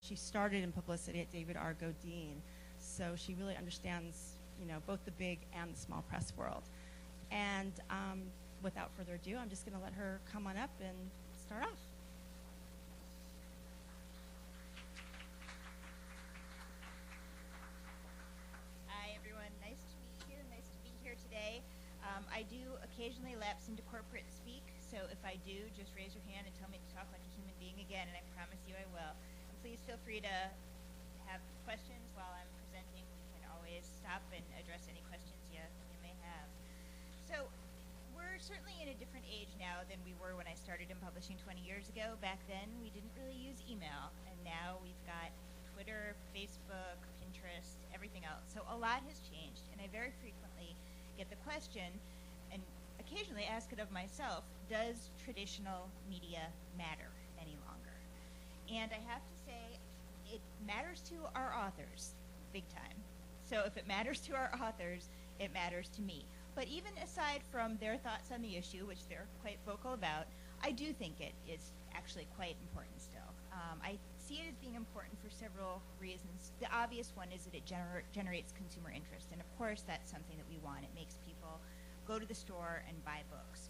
She started in publicity at David R. Godine, so she really understands, both the big and the small press world. And without further ado, I'm just going to let her come on up and start off. Hi, everyone. Nice to meet you. Nice to be here today. I do occasionally lapse into corporate speak, so if I do, just raise your hand and tell me to talk like a human being again, and I promise you I will. And please feel free to have questions while I'm presenting. You can always stop and address any questions you may have. So we're certainly in a different age now than we were when I started in publishing 20 years ago. Back then, we didn't really use email, and now we've got Twitter, Facebook, Pinterest, everything else. So a lot has changed, and I very frequently get the question, and occasionally ask it of myself, does traditional media matter any longer? And I have to say, it matters to our authors, big time. So if it matters to our authors, it matters to me. But even aside from their thoughts on the issue, which they're quite vocal about, I do think it is actually quite important still. I see it as being important for several reasons. The obvious one is that it generates consumer interest, and of course that's something that we want. It makes people go to the store and buy books.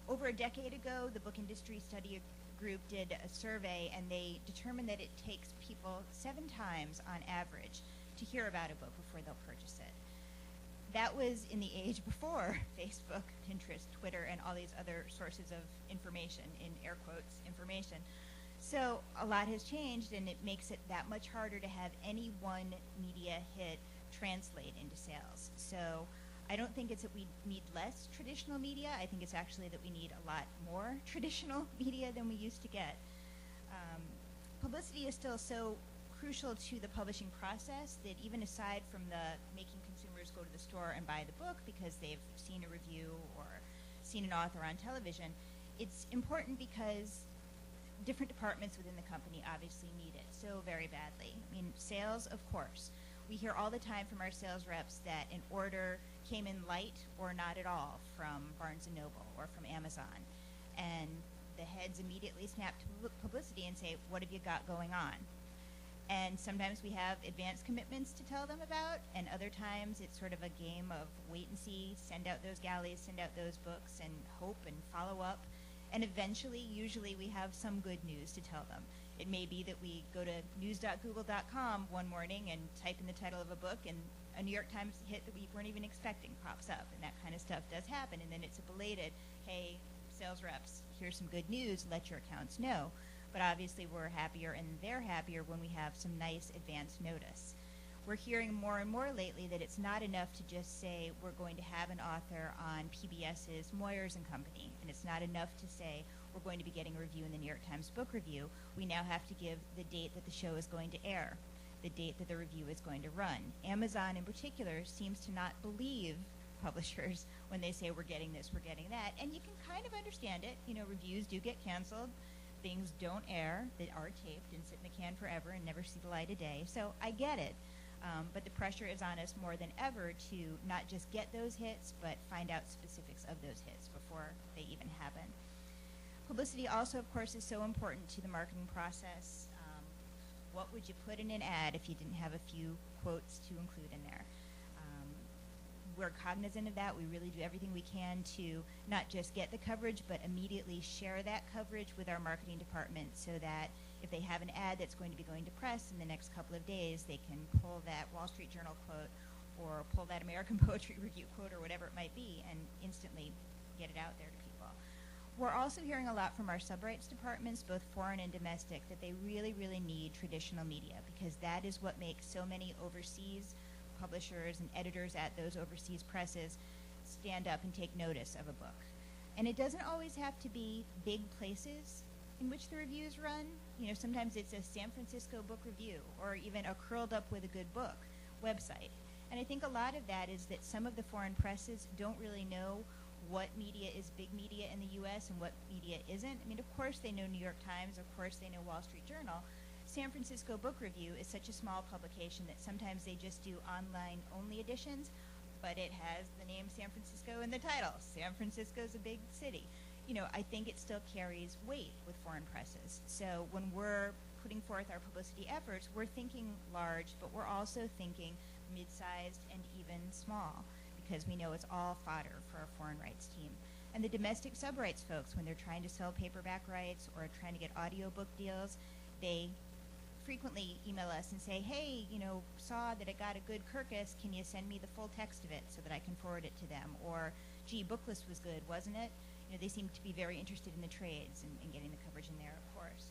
Over a decade ago, the Book Industry Study Group did a survey, and they determined that it takes people 7 times on average to hear about a book before they'll purchase it. That was in the age before Facebook, Pinterest, Twitter, and all these other sources of information, in air quotes, information. So a lot has changed, and it makes it that much harder to have any one media hit translate into sales. So I don't think it's that we need less traditional media. I think it's actually that we need a lot more traditional media than we used to get. Publicity is still so crucial to the publishing process that even aside from the making consumers go to the store and buy the book because they've seen a review or seen an author on television, it's important because different departments within the company obviously need it so very badly. I mean, sales, of course. We hear all the time from our sales reps that an order came in light or not at all from Barnes & Noble or from Amazon. And the heads immediately snap to publicity and say, what have you got going on? And sometimes we have advanced commitments to tell them about, and other times it's sort of a game of wait and see, send out those galleys, send out those books, and hope and follow up. And eventually, usually we have some good news to tell them. It may be that we go to news.google.com one morning and type in the title of a book, and a New York Times hit that we weren't even expecting pops up, and that kind of stuff does happen. And then it's a belated, hey, sales reps, here's some good news, let your accounts know. But obviously we're happier and they're happier when we have some nice advance notice. We're hearing more and more lately that it's not enough to just say we're going to have an author on PBS's Moyers and Company, and it's not enough to say we're going to be getting a review in the New York Times Book Review. We now have to give the date that the show is going to air, the date that the review is going to run. Amazon in particular seems to not believe publishers when they say we're getting this, we're getting that, and you can kind of understand it. Reviews do get canceled. Things don't air that are taped and sit in the can forever and never see the light of day. So I get it. But the pressure is on us more than ever to not just get those hits, but find out specifics of those hits before they even happen. Publicity also, of course, is so important to the marketing process. What would you put in an ad if you didn't have a few quotes to include in there? We're cognizant of that. We really do everything we can to not just get the coverage, but immediately share that coverage with our marketing department so that if they have an ad that's going to be going to press in the next couple of days, they can pull that Wall Street Journal quote or pull that American Poetry Review quote or whatever it might be and instantly get it out there to people. We're also hearing a lot from our subrights departments, both foreign and domestic, that they really, really need traditional media because that is what makes so many overseas publishers and editors at those overseas presses stand up and take notice of a book. And it doesn't always have to be big places in which the reviews run. Sometimes it's a San Francisco Book Review or even a Curled Up with a Good Book website. And I think a lot of that is that some of the foreign presses don't really know what media is big media in the U.S. and what media isn't. I mean, of course they know New York Times, of course they know Wall Street Journal. San Francisco Book Review is such a small publication that sometimes they just do online-only editions, but it has the name San Francisco in the title. San Francisco's a big city. I think it still carries weight with foreign presses. So when we're putting forth our publicity efforts, we're thinking large, but we're also thinking mid-sized and even small, because we know it's all fodder for our foreign rights team. And the domestic sub-rights folks, when they're trying to sell paperback rights or trying to get audiobook deals, they frequently email us and say, hey, saw that it got a good Kirkus, can you send me the full text of it so that I can forward it to them? Or, gee, Booklist was good, wasn't it? They seem to be very interested in the trades and getting the coverage in there, of course.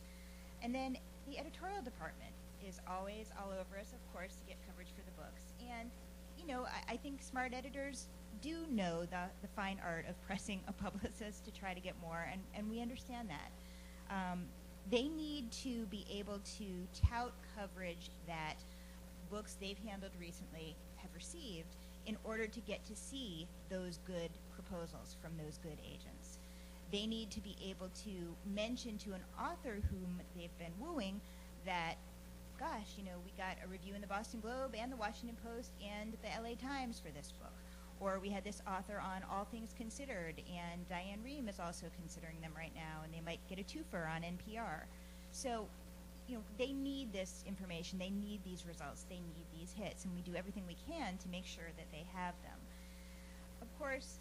And then the editorial department is always all over us, of course, to get coverage for the books. And, I think smart editors do know the fine art of pressing a publicist to try to get more, and we understand that. They need to be able to tout coverage that books they've handled recently have received in order to get to see those good proposals from those good agents. They need to be able to mention to an author whom they've been wooing that, gosh, we got a review in the Boston Globe and the Washington Post and the LA Times for this book. Or we had this author on All Things Considered, and Diane Rehm is also considering them right now, and they might get a twofer on NPR. So, they need this information, they need these results, they need these hits, and we do everything we can to make sure that they have them. Of course,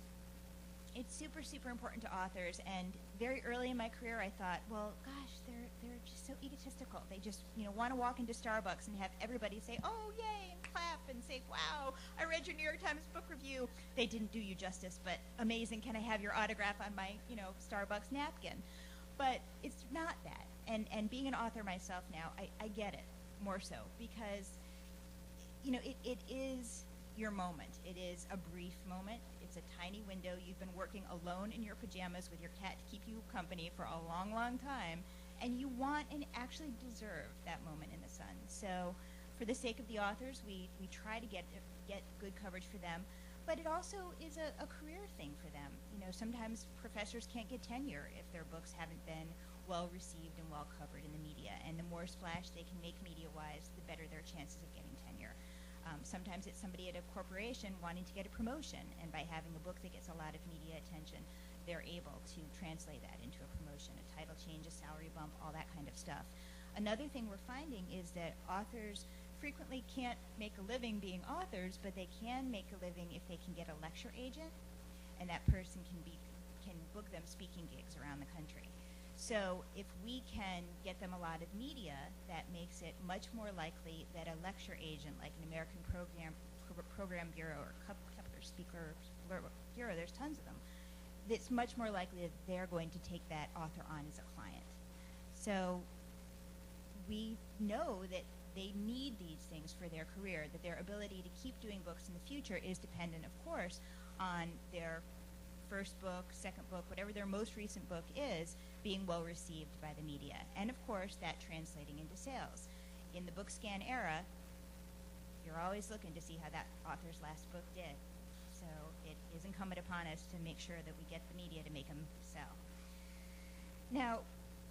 it's super, super important to authors, and very early in my career I thought, well, gosh, they're just so egotistical. They just, want to walk into Starbucks and have everybody say, oh, yay, and clap and say, wow, I read your New York Times book review. They didn't do you justice, but amazing, can I have your autograph on my, Starbucks napkin? But it's not that. And being an author myself now, I get it more so because, it is your moment. It is a brief moment. It's a tiny window. You've been working alone in your pajamas with your cat to keep you company for a long, long time, and you want and actually deserve that moment in the sun. So for the sake of the authors, we try to get good coverage for them, but it also is a career thing for them. Sometimes professors can't get tenure if their books haven't been well received and well covered in the media, and the more splash they can make media-wise, the better their chances of getting tenure. Sometimes it's somebody at a corporation wanting to get a promotion, and by having a book that gets a lot of media attention, they're able to translate that into a promotion, a title change, a salary bump, all that kind of stuff. Another thing we're finding is that authors frequently can't make a living being authors, but they can make a living if they can get a lecture agent, and that person can book them speaking gigs around the country. So if we can get them a lot of media, that makes it much more likely that a lecture agent, like an American Program Bureau or Kepler Speaker Bureau, there's tons of them, it's much more likely that they're going to take that author on as a client. So we know that they need these things for their career, that their ability to keep doing books in the future is dependent, of course, on their first book, second book, whatever their most recent book is, being well received by the media. And of course, that translating into sales. In the book scan era, you're always looking to see how that author's last book did. So it is incumbent upon us to make sure that we get the media to make them sell. Now,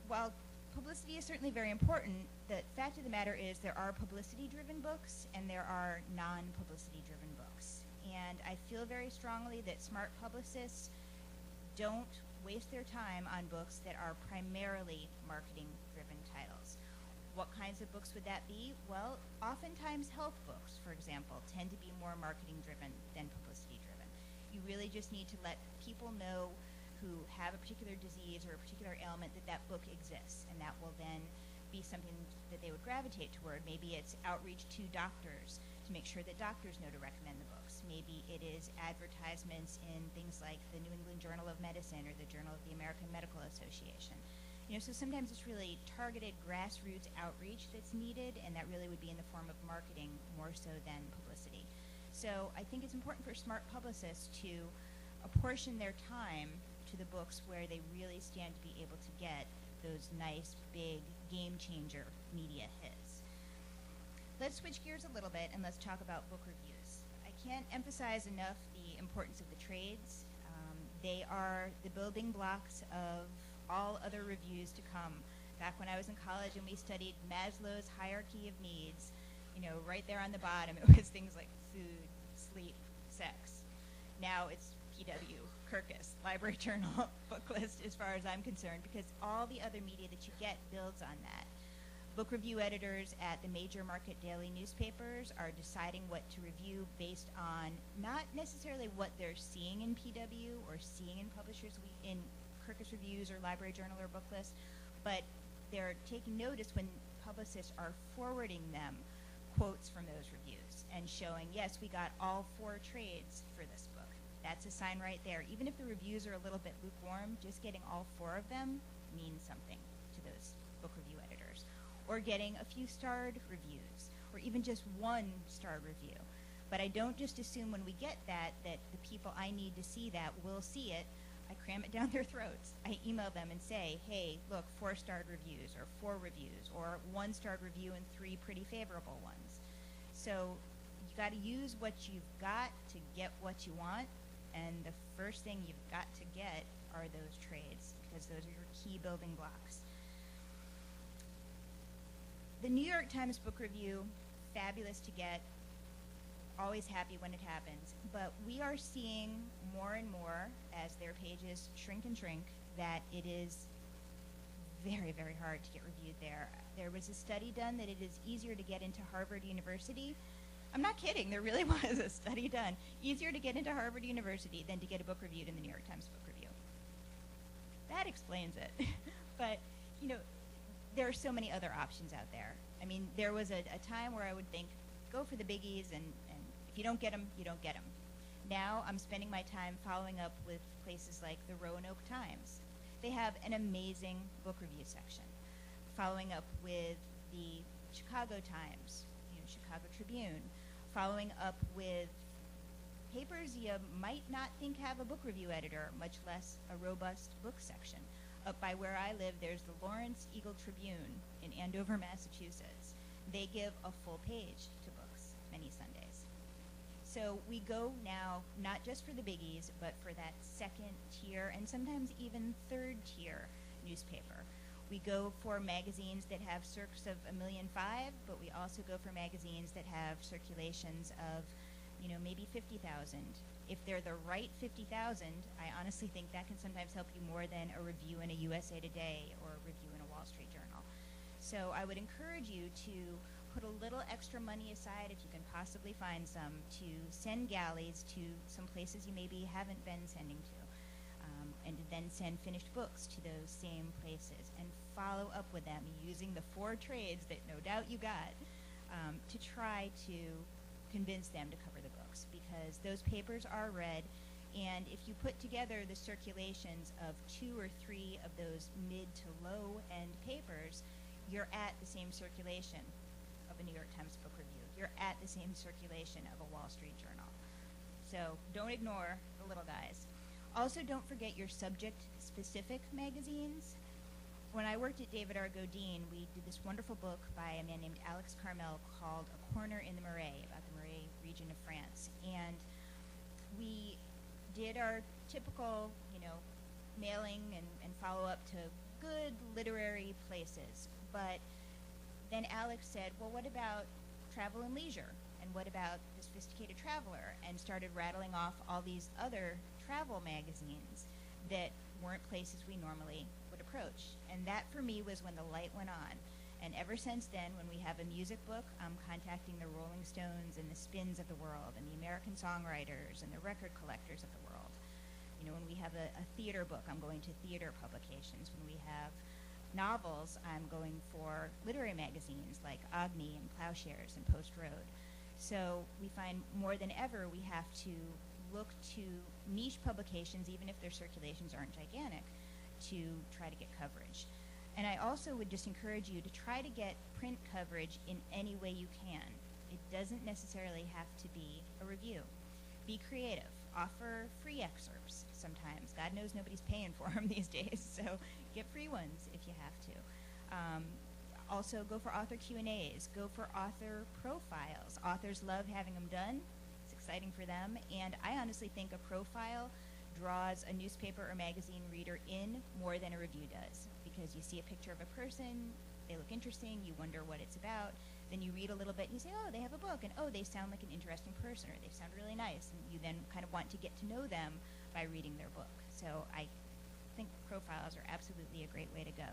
while publicity is certainly very important, the fact of the matter is there are publicity-driven books and there are non-publicity-driven books. And I feel very strongly that smart publicists don't waste their time on books that are primarily marketing-driven titles. What kinds of books would that be? Well, oftentimes health books, for example, tend to be more marketing-driven than publicity-driven. You really just need to let people know who have a particular disease or a particular ailment that book exists, and that will then be something that they would gravitate toward. Maybe it's outreach to doctors to make sure that doctors know to recommend the books. Maybe it is advertisements in things like the New England Journal of Medicine or the Journal of the American Medical Association. So sometimes it's really targeted grassroots outreach that's needed, and that really would be in the form of marketing more so than publicity. So I think it's important for smart publicists to apportion their time to the books where they really stand to be able to get those nice, big, game-changer media hits. Let's switch gears a little bit and let's talk about book reviews. I can't emphasize enough the importance of the trades. They are the building blocks of all other reviews to come. Back when I was in college and we studied Maslow's hierarchy of needs, right there on the bottom it was things like food, sleep, sex. Now it's PW, Kirkus, Library Journal, Book List as far as I'm concerned, because all the other media that you get builds on that. Book review editors at the major market daily newspapers are deciding what to review based on not necessarily what they're seeing in PW or seeing in Publishers Week, in Kirkus Reviews or Library Journal or Book List, but they're taking notice when publicists are forwarding them quotes from those reviews and showing, yes, we got all 4 trades for this book. That's a sign right there. Even if the reviews are a little bit lukewarm, just getting all 4 of them means something to those book review editors. Or getting a few starred reviews, or even just 1 starred review. But I don't just assume when we get that the people I need to see that will see it. I cram it down their throats. I email them and say, hey, look, 4 starred reviews, or 4 reviews, or 1 starred review and 3 pretty favorable ones. So you got to use what you've got to get what you want, and the first thing you've got to get are those trades, because those are your key building blocks. The New York Times Book Review, fabulous to get, always happy when it happens, but we are seeing more and more as their pages shrink and shrink that it is very, very hard to get reviewed there. There was a study done that it is easier to get into Harvard University. I'm not kidding, there really was a study done. Easier to get into Harvard University than to get a book reviewed in the New York Times Book Review. That explains it. But, you know, there are so many other options out there. I mean, there was a time where I would think, go for the biggies, and if you don't get them, you don't get them. Now I'm spending my time following up with places like the Roanoke Times. They have an amazing book review section. Following up with the Chicago Times, Chicago Tribune. Following up with papers you might not think have a book review editor, much less a robust book section. Up by where I live, there's the Lawrence Eagle Tribune in Andover, Massachusetts. They give a full page to books many Sundays. So we go now not just for the biggies, but for that second tier and sometimes even third tier newspaper. We go for magazines that have circs of 1.5 million, but we also go for magazines that have circulations of, maybe 50,000. If they're the right 50,000, I honestly think that can sometimes help you more than a review in a USA Today or a review in a Wall Street Journal. So I would encourage you to put a little extra money aside, if you can possibly find some, to send galleys to some places you maybe haven't been sending to, and to then send finished books to those same places and follow up with them using the 4 trades that no doubt you got, to try to convince them to cover the books, because those papers are read, and if you put together the circulations of 2 or 3 of those mid to low end papers, you're at the same circulation of a New York Times Book Review. You're at the same circulation of a Wall Street Journal. So don't ignore the little guys. Also, don't forget your subject-specific magazines. When I worked at David R. Godine, we did this wonderful book by a man named Alex Carmel called A Corner in the Marais, about the Marais region of France. And we did our typical, mailing and follow-up to good literary places. But then Alex said, well, what about Travel and Leisure? And what about The Sophisticated Traveler? And started rattling off all these other travel magazines that weren't places we normally would approach. And that for me was when the light went on. And ever since then, when we have a music book, I'm contacting the Rolling Stones and the Spins of the world and the American songwriters and the record collectors of the world. When we have a theater book, I'm going to theater publications. When we have novels, I'm going for literary magazines like Agni and Plowshares and Post Road. So we find more than ever we have to look to niche publications, even if their circulations aren't gigantic, to try to get coverage. And I also would just encourage you to try to get print coverage in any way you can. It doesn't necessarily have to be a review. Be creative. Offer free excerpts sometimes. God knows nobody's paying for them these days, so get free ones if you have to. Also, go for author Q&As. Go for author profiles. Authors love having them done. It's exciting for them. And I honestly think a profile draws a newspaper or magazine reader in more than a review does, because you see a picture of a person, they look interesting, you wonder what it's about, then you read a little bit and you say, oh, they have a book, and oh, they sound like an interesting person, or they sound really nice, and you then kind of want to get to know them by reading their book. So I think profiles are absolutely a great way to go.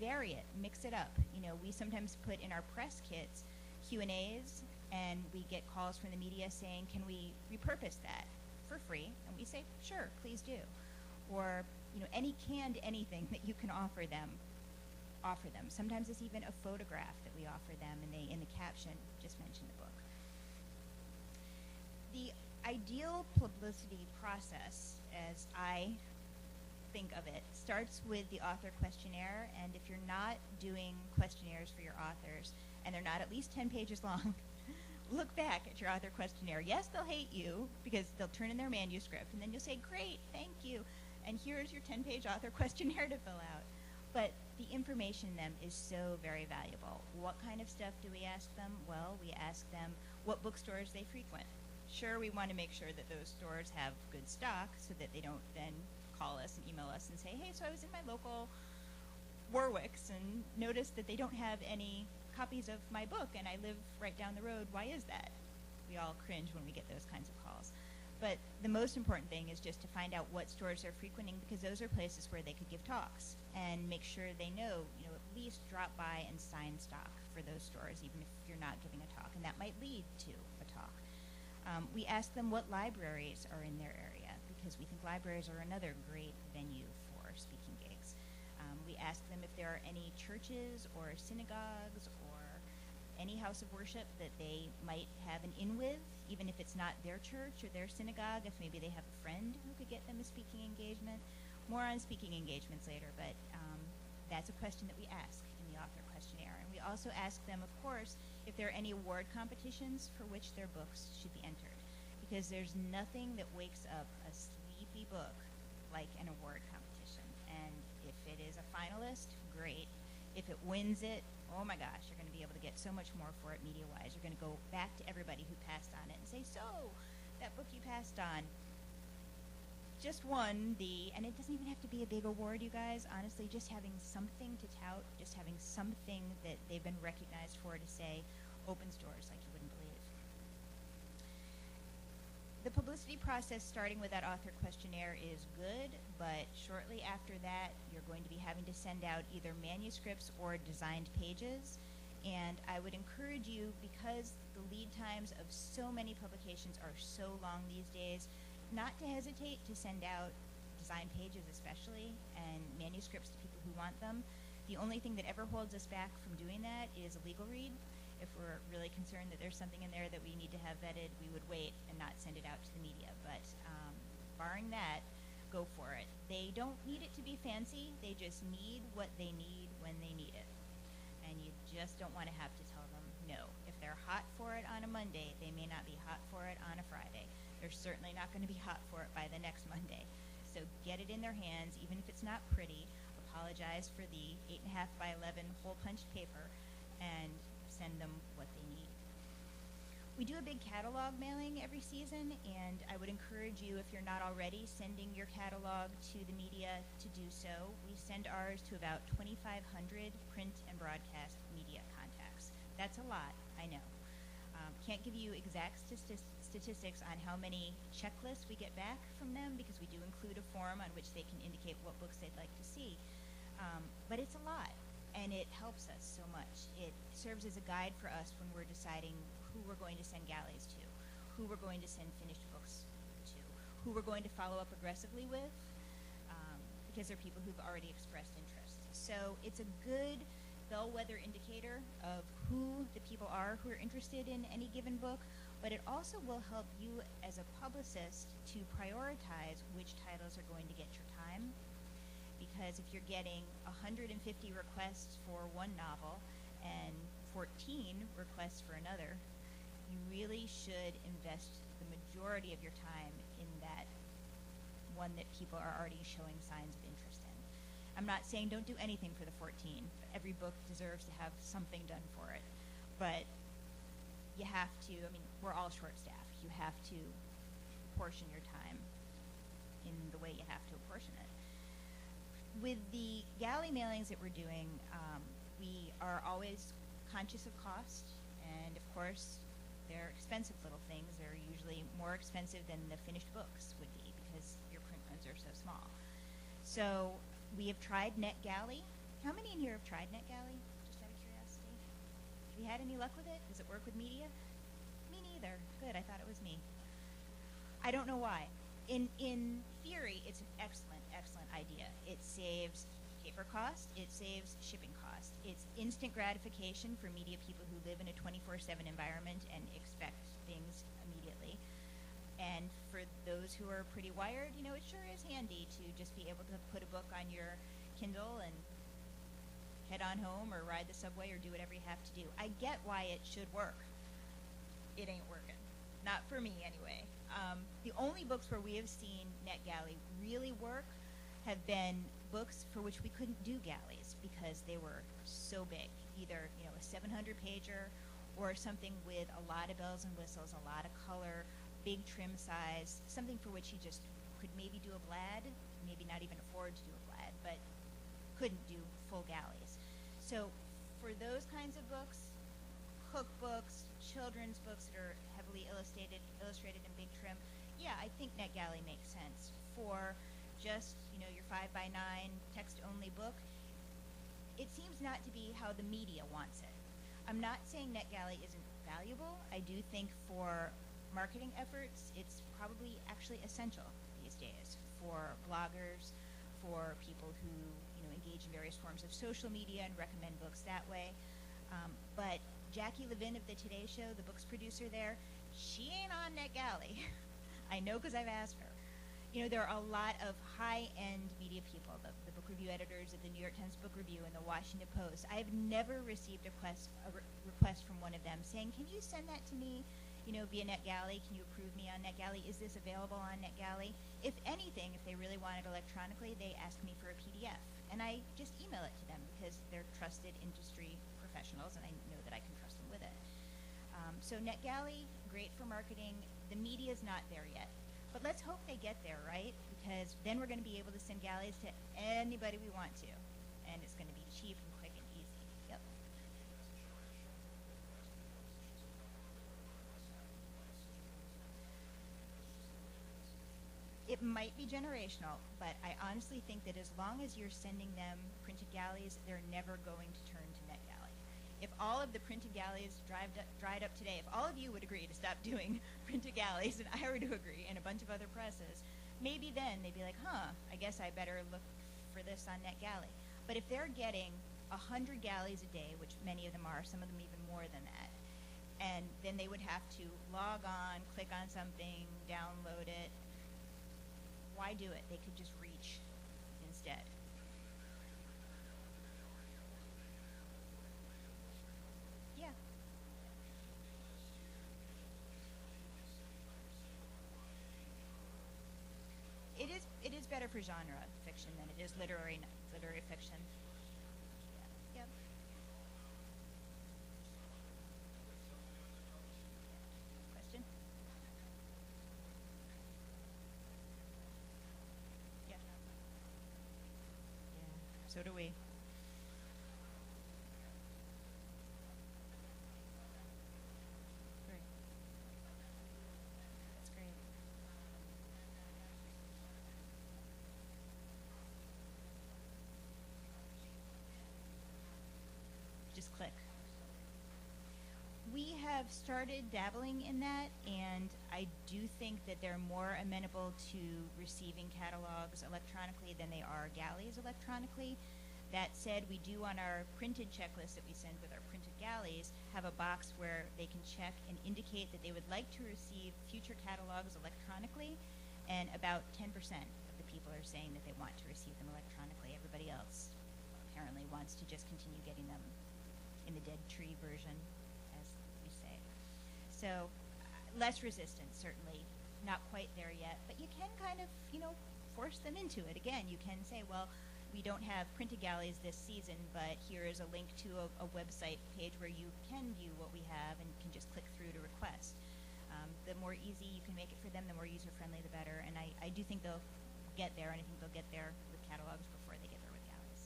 vary it, mix it up. You know, we sometimes put in our press kits Q&As, and we get calls from the media saying, can we repurpose that for free? And we say, sure, please do. Or, you know, any canned anything that you can offer them, offer them. Sometimes it's even a photograph that we offer them, and they, in the caption, just mention the book. The ideal publicity process, as I think of it, starts with the author questionnaire, and if you're not doing questionnaires for your authors, and they're not at least 10 pages long, look back at your author questionnaire. Yes, they'll hate you because they'll turn in their manuscript, and then you'll say, great, thank you, and here's your 10-page author questionnaire to fill out. But the information in them is so very valuable. What kind of stuff do we ask them? Well, we ask them what bookstores they frequent. Sure, we want to make sure that those stores have good stock so that they don't then call us and email us and say, hey, so I was in my local Warwick's and noticed that they don't have any copies of my book and I live right down the road. Why is that? We all cringe when we get those kinds of calls. But the most important thing is just to find out what stores they're frequenting, because those are places where they could give talks, and make sure they know, you know, at least drop by and sign stock for those stores, even if you're not giving a talk, and that might lead to a talk. We ask them what libraries are in their area, because we think libraries are another great venue for speaking gigs. We ask them if there are any churches or synagogues or any house of worship that they might have an in with, even if it's not their church or their synagogue, if maybe they have a friend who could get them a speaking engagement. More on speaking engagements later, but that's a question that we ask in the author questionnaire. And we also ask them, of course, if there are any award competitions for which their books should be entered, because there's nothing that wakes up a sleepy book like an award competition. And if it is a finalist, great. If it wins it, oh my gosh, you're going to be able to get so much more for it media-wise. You're going to go back to everybody who passed on it and say, so, that book you passed on just won the, and it doesn't even have to be a big award, you guys. Honestly, just having something to tout, just having something that they've been recognized for to say opens doors like you wouldn't believe. The publicity process, starting with that author questionnaire, is good, but shortly after that, you're going to be having to send out either manuscripts or designed pages. And I would encourage you, because the lead times of so many publications are so long these days, not to hesitate to send out designed pages especially, and manuscripts to people who want them. The only thing that ever holds us back from doing that is a legal read. If we're really concerned that there's something in there that we need to have vetted, we would wait and not send it out to the media. But barring that, go for it. They don't need it to be fancy. They just need what they need when they need it. And you just don't want to have to tell them no. If they're hot for it on a Monday, they may not be hot for it on a Friday. They're certainly not going to be hot for it by the next Monday. So get it in their hands, even if it's not pretty. Apologize for the 8.5 by 11 hole punched paper, and send them what they need. We do a big catalog mailing every season, and I would encourage you, if you're not already sending your catalog to the media, to do so. We send ours to about 2,500 print and broadcast media contacts. That's a lot, I know. Can't give you exact statistics on how many checklists we get back from them, because we do include a form on which they can indicate what books they'd like to see. But it's a lot, and it helps us so much. It serves as a guide for us when we're deciding who we're going to send galleys to, who we're going to send finished books to, who we're going to follow up aggressively with, because they're people who've already expressed interest. So it's a good bellwether indicator of who the people are who are interested in any given book, but it also will help you as a publicist to prioritize which titles are going to get your time. Because if you're getting 150 requests for one novel and 14 requests for another, you really should invest the majority of your time in that one that people are already showing signs of interest in. I'm not saying don't do anything for the 14. Every book deserves to have something done for it. But you have to, I mean, we're all short-staffed. You have to portion your time in the way you have to apportion it. With the galley mailings that we're doing, we are always conscious of cost, and of course, they're expensive little things. They're usually more expensive than the finished books would be, because your print runs are so small. So we have tried NetGalley, How many in here have tried NetGalley, just out of curiosity? Have you had any luck with it? Does it work with media? Me neither. Good, I thought it was me. I don't know why. In theory, it's an excellent, excellent idea. It saves paper cost, it saves shipping cost. It's instant gratification for media people who live in a 24/7 environment and expect things immediately. And for those who are pretty wired, you know, it sure is handy to just be able to put a book on your Kindle and head on home or ride the subway or do whatever you have to do. I get why it should work. It ain't working. Not for me, anyway. The only books where we have seen NetGalley really work have been books for which we couldn't do galleys because they were so big. Either, you know, a 700-pager or something with a lot of bells and whistles, a lot of color, big trim size, something for which you just could maybe do a blad, maybe not even afford to do a blad, but couldn't do full galleys. So for those kinds of books, cookbooks, children's books that are heavily illustrated in big trim, yeah, I think NetGalley makes sense. For just, you know, your 5x9 text-only book, it seems not to be how the media wants it. I'm not saying NetGalley isn't valuable. I do think for marketing efforts, it's probably actually essential these days for bloggers, for people who, you know, engage in various forms of social media and recommend books that way. But Jackie Levin of the Today Show, the books producer there, she ain't on NetGalley. I know because I've asked her. You know, there are a lot of high-end media people, the book review editors at the New York Times Book Review and the Washington Post. I've never received a request from one of them saying, can you send that to me, you know, via NetGalley? Can you approve me on NetGalley? Is this available on NetGalley? If anything, if they really want it electronically, they ask me for a PDF. And I just email it to them because they're trusted industry professionals and I know that I can trust them with it. So NetGalley, great for marketing. The media's not there yet. But let's hope they get there, right? Because then we're going to be able to send galleys to anybody we want to. And it's going to be cheap and quick and easy. Yep. It might be generational, but I honestly think that as long as you're sending them printed galleys, they're never going to turn to NetGalley. If all of the printed galleys dried up today, if all of you would agree to stop doing printed galleys, and I were to agree, and a bunch of other presses, maybe then they'd be like, huh, I guess I better look for this on NetGalley. But if they're getting 100 galleys a day, which many of them are, some of them even more than that, and then they would have to log on, click on something, download it, why do it? They could just reach instead. Yeah. It is better for genre fiction than it is literary fiction. Yeah. Yep. Question? Yeah. Yeah. So do we. Great. That's great. Just click. We have started dabbling in that, and I do think that they're more amenable to receiving catalogs electronically than they are galleys electronically. That said, we do on our printed checklist that we send with our printed galleys have a box where they can check and indicate that they would like to receive future catalogs electronically, and about 10% of the people are saying that they want to receive them electronically. Everybody else apparently wants to just continue getting them in the dead tree version, as we say. So less resistance, certainly. Not quite there yet, but you can kind of, you know, force them into it. Again, you can say, well, we don't have printed galleys this season, but here is a link to a website page where you can view what we have and can just click through to request. The more easy you can make it for them, the more user-friendly, the better. And I do think they'll get there, and I think they'll get there with catalogs before they get there with galleys.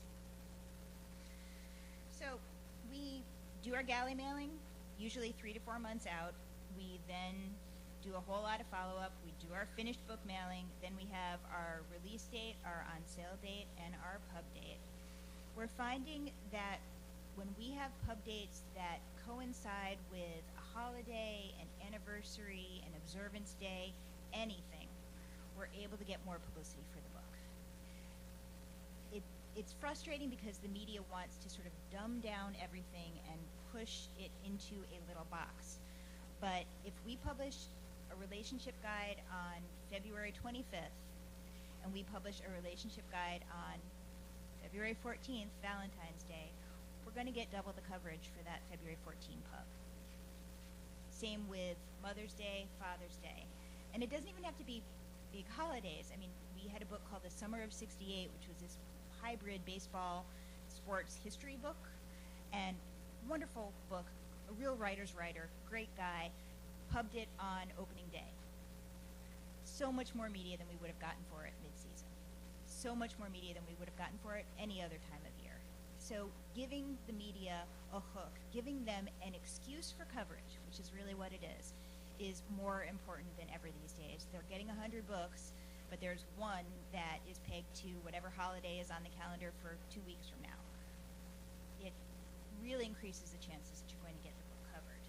So we do our galley mailing, usually 3 to 4 months out. We then do a whole lot of follow-up. We do our finished book mailing. Then we have our release date, our on-sale date, and our pub date. we're finding that when we have pub dates that coincide with a holiday, an anniversary, an observance day, anything, we're able to get more publicity for the book. It's frustrating because the media wants to sort of dumb down everything and push it into a little box. But if we publish a relationship guide on February 25th, and we publish a relationship guide on February 14th, Valentine's Day, we're going to get double the coverage for that February 14 pub. Same with Mother's Day, Father's Day. And it doesn't even have to be big holidays. I mean, we had a book called The Summer of '68, which was this hybrid baseball sports history book, and wonderful book, a real writer's writer, great guy, pubbed it on opening day. So much more media than we would have gotten for it mid-season. So much more media than we would have gotten for it any other time of year. So giving the media a hook, giving them an excuse for coverage, which is really what it is more important than ever these days. They're getting 100 books, but there's one that is pegged to whatever holiday is on the calendar for 2 weeks from now. It really increases the chances that you're going to get the book covered.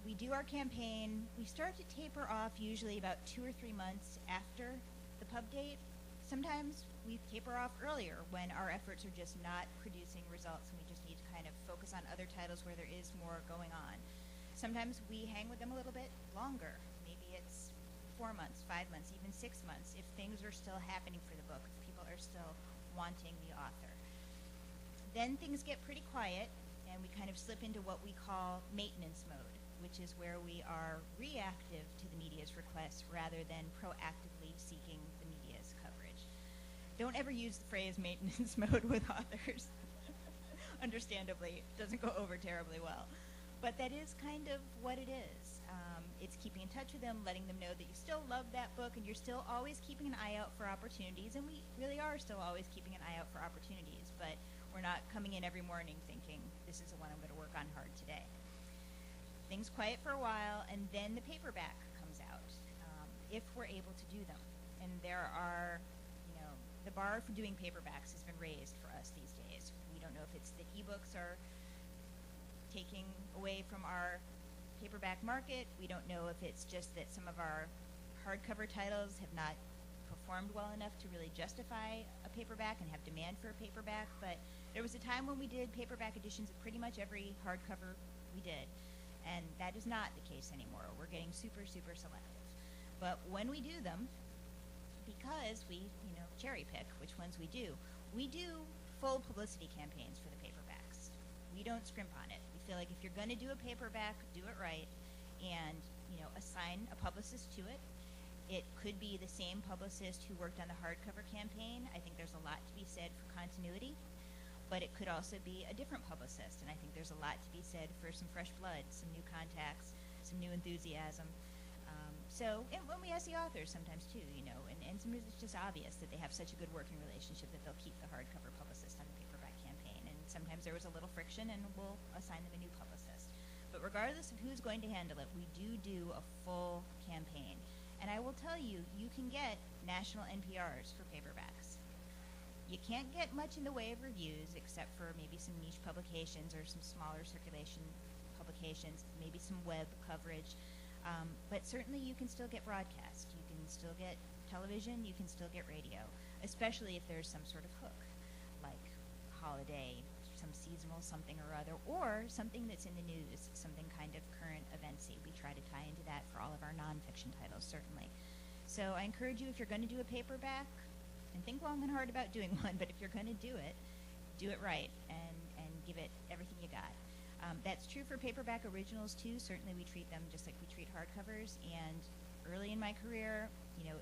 We do our campaign. We start to taper off usually about 2 or 3 months after the pub date. Sometimes we taper off earlier when our efforts are just not producing results and we just need to kind of focus on other titles where there is more going on. Sometimes we hang with them a little bit longer. Maybe it's 4 months, 5 months, even 6 months, if things are still happening for the book, if people are still wanting the author. Then things get pretty quiet, and we kind of slip into what we call maintenance mode, which is where we are reactive to the media's requests rather than proactively seeking the media's coverage. Don't ever use the phrase maintenance mode with authors. Understandably, it doesn't go over terribly well. But that is kind of what it is. It's keeping in touch with them, letting them know that you still love that book and you're still always keeping an eye out for opportunities, and we really are still always keeping an eye out for opportunities, but we're not coming in every morning thinking, this is the one I'm going to work on hard today. Things quiet for a while, and then the paperback comes out, if we're able to do them. And there are, the bar for doing paperbacks has been raised for us these days. We don't know if it's that ebooks are taking away from our paperback market. We don't know if it's just that some of our hardcover titles have not performed well enough to really justify a paperback and have demand for a paperback, but there was a time when we did paperback editions of pretty much every hardcover we did, and that is not the case anymore. We're getting super, super selective. But when we do them, because we, cherry pick which ones we do full publicity campaigns for the paperbacks. We don't scrimp on it. We feel like if you're going to do a paperback, do it right, and assign a publicist to it. It could be the same publicist who worked on the hardcover campaign. I think there's a lot to be said for continuity, but it could also be a different publicist, and I think there's a lot to be said for some fresh blood, some new contacts, some new enthusiasm. And when we ask the authors sometimes too, and sometimes it's just obvious that they have such a good working relationship that they'll keep the hardcover publicist on the paperback campaign, and sometimes there was a little friction and we'll assign them a new publicist. But regardless of who's going to handle it, we do a full campaign. And I will tell you, you can get national NPRs for paperbacks. You can't get much in the way of reviews except for maybe some niche publications or some smaller circulation publications, maybe some web coverage. But certainly you can still get broadcast. You can still get television. You can still get radio, especially if there's some sort of hook, like holiday, some seasonal something or other, or something that's in the news, something kind of current eventsy. We try to tie into that for all of our nonfiction titles, certainly. So I encourage you, if you're going to do a paperback, and think long and hard about doing one, but if you're going to do it right and give it everything you got. That's true for paperback originals too. Certainly we treat them just like we treat hardcovers, and early in my career,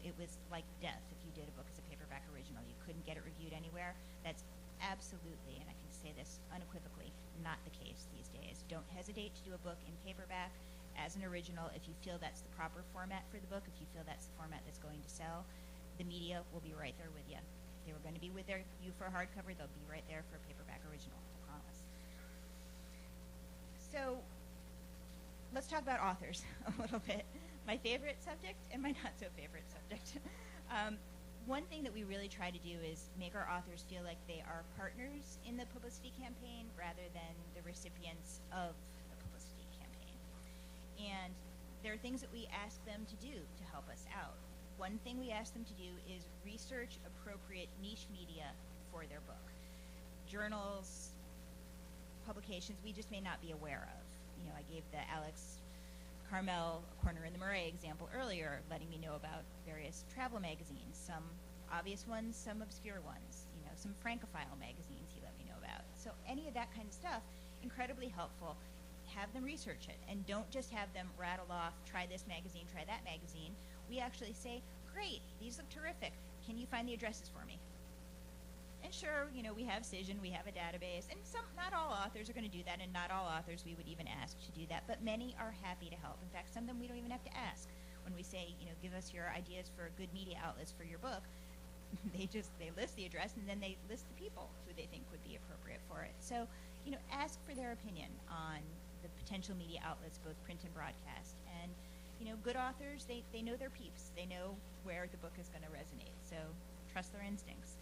it was like death if you did a book as a paperback original. You couldn't get it reviewed anywhere. That's absolutely, and I can say this unequivocally, not the case these days. Don't hesitate to do a book in paperback as an original if you feel that's the proper format for the book, if you feel that's the format that's going to sell. The media will be right there with you. If they were going to be with you for a hardcover, they'll be right there for a paperback original, I promise. So let's talk about authors a little bit. My favorite subject and my not so favorite subject. one thing that we really try to do is make our authors feel like they are partners in the publicity campaign rather than the recipients of the publicity campaign. And there are things that we ask them to do to help us out. One thing we ask them to do is research appropriate niche media for their book. Journals, publications we just may not be aware of. You know, I gave the Alex Carmel A Corner in the Murray example earlier, letting me know about various travel magazines, some obvious ones, some obscure ones, you know, some Francophile magazines he let me know about. So any of that kind of stuff, incredibly helpful. Have them research it, and don't just have them rattle off, try this magazine, try that magazine. We actually say, great, these look terrific. Can you find the addresses for me? And sure, you know, we have Cision, we have a database, and not all authors are going to do that, and not all authors we would even ask to do that, but many are happy to help. In fact, some of them we don't even have to ask. When we say, you know, give us your ideas for good media outlets for your book, they list the address, and then they list the people who they think would be appropriate for it. So, you know, ask for their opinion on the potential media outlets, both print and broadcast. And, you know, good authors, they know their peeps. They know where the book is going to resonate, so trust their instincts.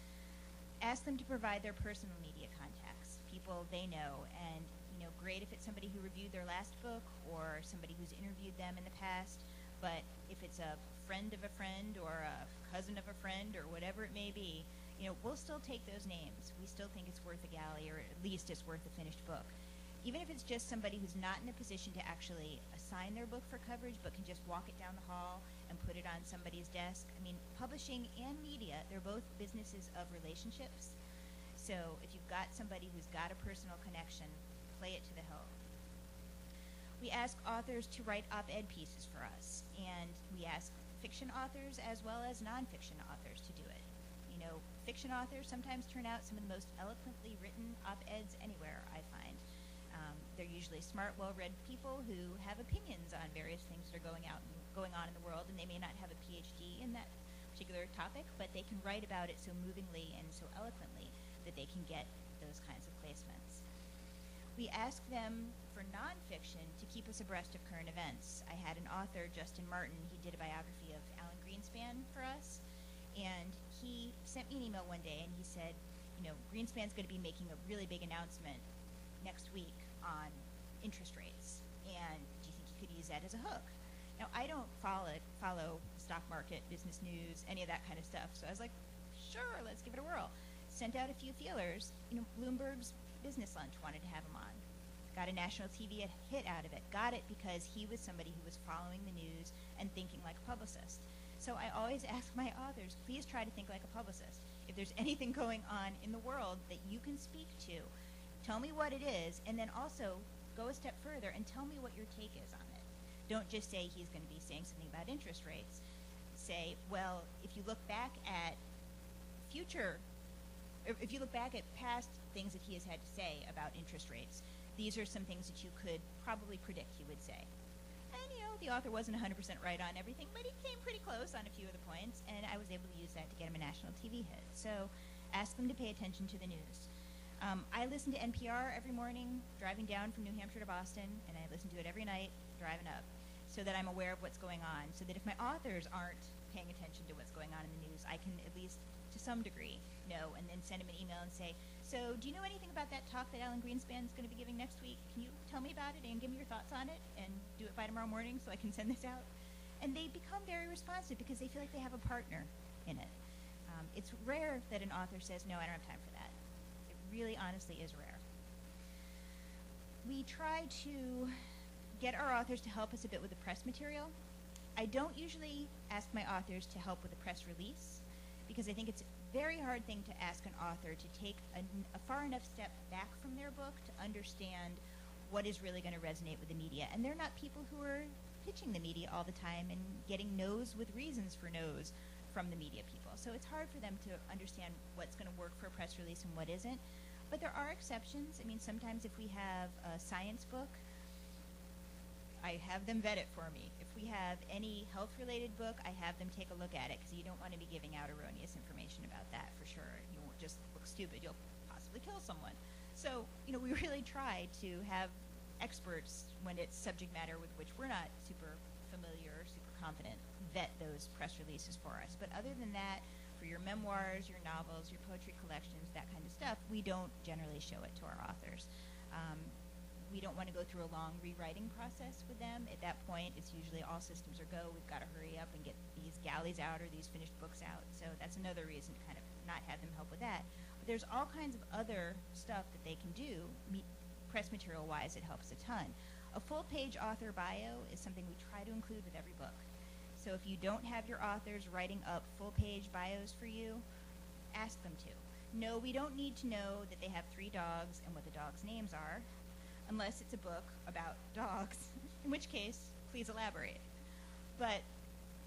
Ask them to provide their personal media contacts, people they know, and, you know, great if it's somebody who reviewed their last book or somebody who's interviewed them in the past, but if it's a friend of a friend or a cousin of a friend or whatever it may be, you know, we'll still take those names. We still think it's worth a galley, or at least it's worth a finished book. Even if it's just somebody who's not in a position to actually assign their book for coverage, but can just walk it down the hall and put it on somebody's desk. I mean, publishing and media, they're both businesses of relationships. So if you've got somebody who's got a personal connection, play it to the hilt. We ask authors to write op-ed pieces for us, and we ask fiction authors as well as nonfiction authors to do it. You know, fiction authors sometimes turn out some of the most eloquently written op-eds anywhere, I find. They're usually smart, well-read people who have opinions on various things that are going on in the world, and they may not have a PhD in that particular topic, but they can write about it so movingly and so eloquently that they can get those kinds of placements. We ask them for nonfiction to keep us abreast of current events. I had an author, Justin Martin, he did a biography of Alan Greenspan for us, and he sent me an email one day and he said, you know, Greenspan's going to be making a really big announcement next week on interest rates, and do you think you could use that as a hook? Now, I don't follow stock market, business news, any of that kind of stuff, so I was like, sure, let's give it a whirl. Sent out a few feelers. You know, Bloomberg's Business Lunch wanted to have him on. Got a national TV hit out of it. Got it because he was somebody who was following the news and thinking like a publicist. So I always ask my authors, please try to think like a publicist. If there's anything going on in the world that you can speak to, tell me what it is, and then also go a step further and tell me what your take is on it. Don't just say he's going to be saying something about interest rates. Say, well, if you look back at past things that he has had to say about interest rates, these are some things that you could probably predict he would say. And, you know, the author wasn't 100% right on everything, but he came pretty close on a few of the points, and I was able to use that to get him a national TV hit. So ask them to pay attention to the news. I listen to NPR every morning driving down from New Hampshire to Boston, and I listen to it every night driving up, so that I'm aware of what's going on, so that if my authors aren't paying attention to what's going on in the news, I can at least to some degree know, and then send them an email and say, so do you know anything about that talk that Alan Greenspan is going to be giving next week? Can you tell me about it and give me your thoughts on it, and do it by tomorrow morning so I can send this out? And they become very responsive because they feel like they have a partner in it. It's rare that an author says, no, I don't have time for that. It really honestly is rare. We try to get our authors to help us a bit with the press material. I don't usually ask my authors to help with a press release because I think it's a very hard thing to ask an author to take a far enough step back from their book to understand what is really going to resonate with the media. And they're not people who are pitching the media all the time and getting no's with reasons for no's from the media people. So it's hard for them to understand what's going to work for a press release and what isn't. But there are exceptions. I mean, sometimes if we have a science book, I have them vet it for me. If we have any health-related book, I have them take a look at it because you don't want to be giving out erroneous information about that for sure. You won't just look stupid. You'll possibly kill someone. So, you know, we really try to have experts when it's subject matter with which we're not super familiar or super confident vet those press releases for us. But other than that, for your memoirs, your novels, your poetry collections, that kind of stuff, we don't generally show it to our authors. We don't want to go through a long rewriting process with them. At that point, it's usually all systems are go. We've got to hurry up and get these galleys out or these finished books out. So that's another reason to kind of not have them help with that. But there's all kinds of other stuff that they can do, press material-wise. It helps a ton. A full-page author bio is something we try to include with every book. So if you don't have your authors writing up full-page bios for you, ask them to. No, we don't need to know that they have 3 dogs and what the dogs' names are, unless it's a book about dogs, in which case, please elaborate. But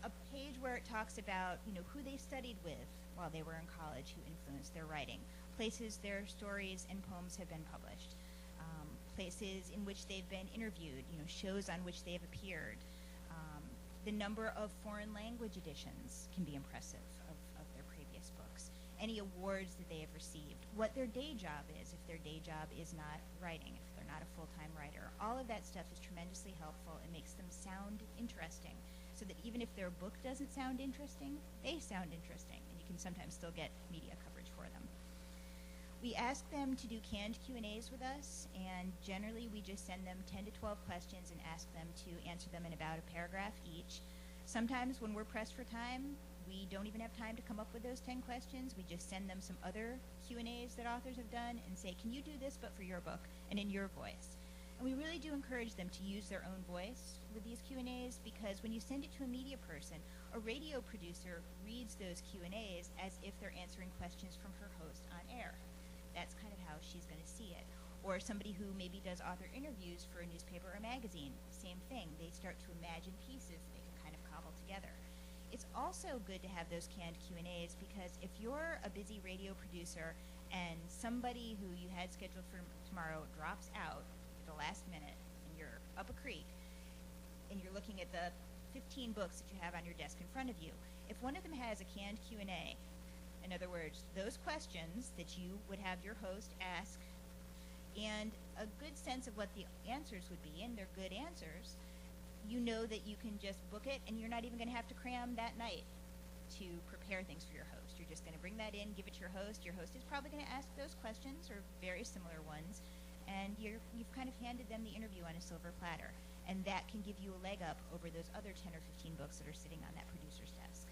a page where it talks about, who they studied with while they were in college, who influenced their writing, places their stories and poems have been published, places in which they've been interviewed, shows on which they have appeared. The number of foreign language editions can be impressive of their previous books. Any awards that they have received, what their day job is, if their day job is not writing, if they're not a full-time writer. All of that stuff is tremendously helpful. It makes them sound interesting, so that even if their book doesn't sound interesting, they sound interesting, and you can sometimes still get media coverage for them. We ask them to do canned Q&As with us, and generally we just send them 10 to 12 questions and ask them to answer them in about a paragraph each. Sometimes when we're pressed for time, we don't even have time to come up with those 10 questions. We just send them some other Q&As that authors have done and say, can you do this but for your book and in your voice? And we really do encourage them to use their own voice with these Q&As, because when you send it to a media person, a radio producer reads those Q&As as if they're answering questions from her host on air. That's kind of how she's going to see it. Or somebody who maybe does author interviews for a newspaper or magazine, same thing. They start to imagine pieces they can kind of cobble together. It's also good to have those canned Q&As, because if you're a busy radio producer and somebody who you had scheduled for tomorrow drops out at the last minute and you're up a creek and you're looking at the 15 books that you have on your desk in front of you, if one of them has a canned Q&A, in other words, those questions that you would have your host ask and a good sense of what the answers would be, and they're good answers, you know that you can just book it, and you're not even going to have to cram that night to prepare things for your host. You're just going to bring that in, give it to your host. Your host is probably going to ask those questions or very similar ones, and you've kind of handed them the interview on a silver platter, and that can give you a leg up over those other 10 or 15 books that are sitting on that producer's desk.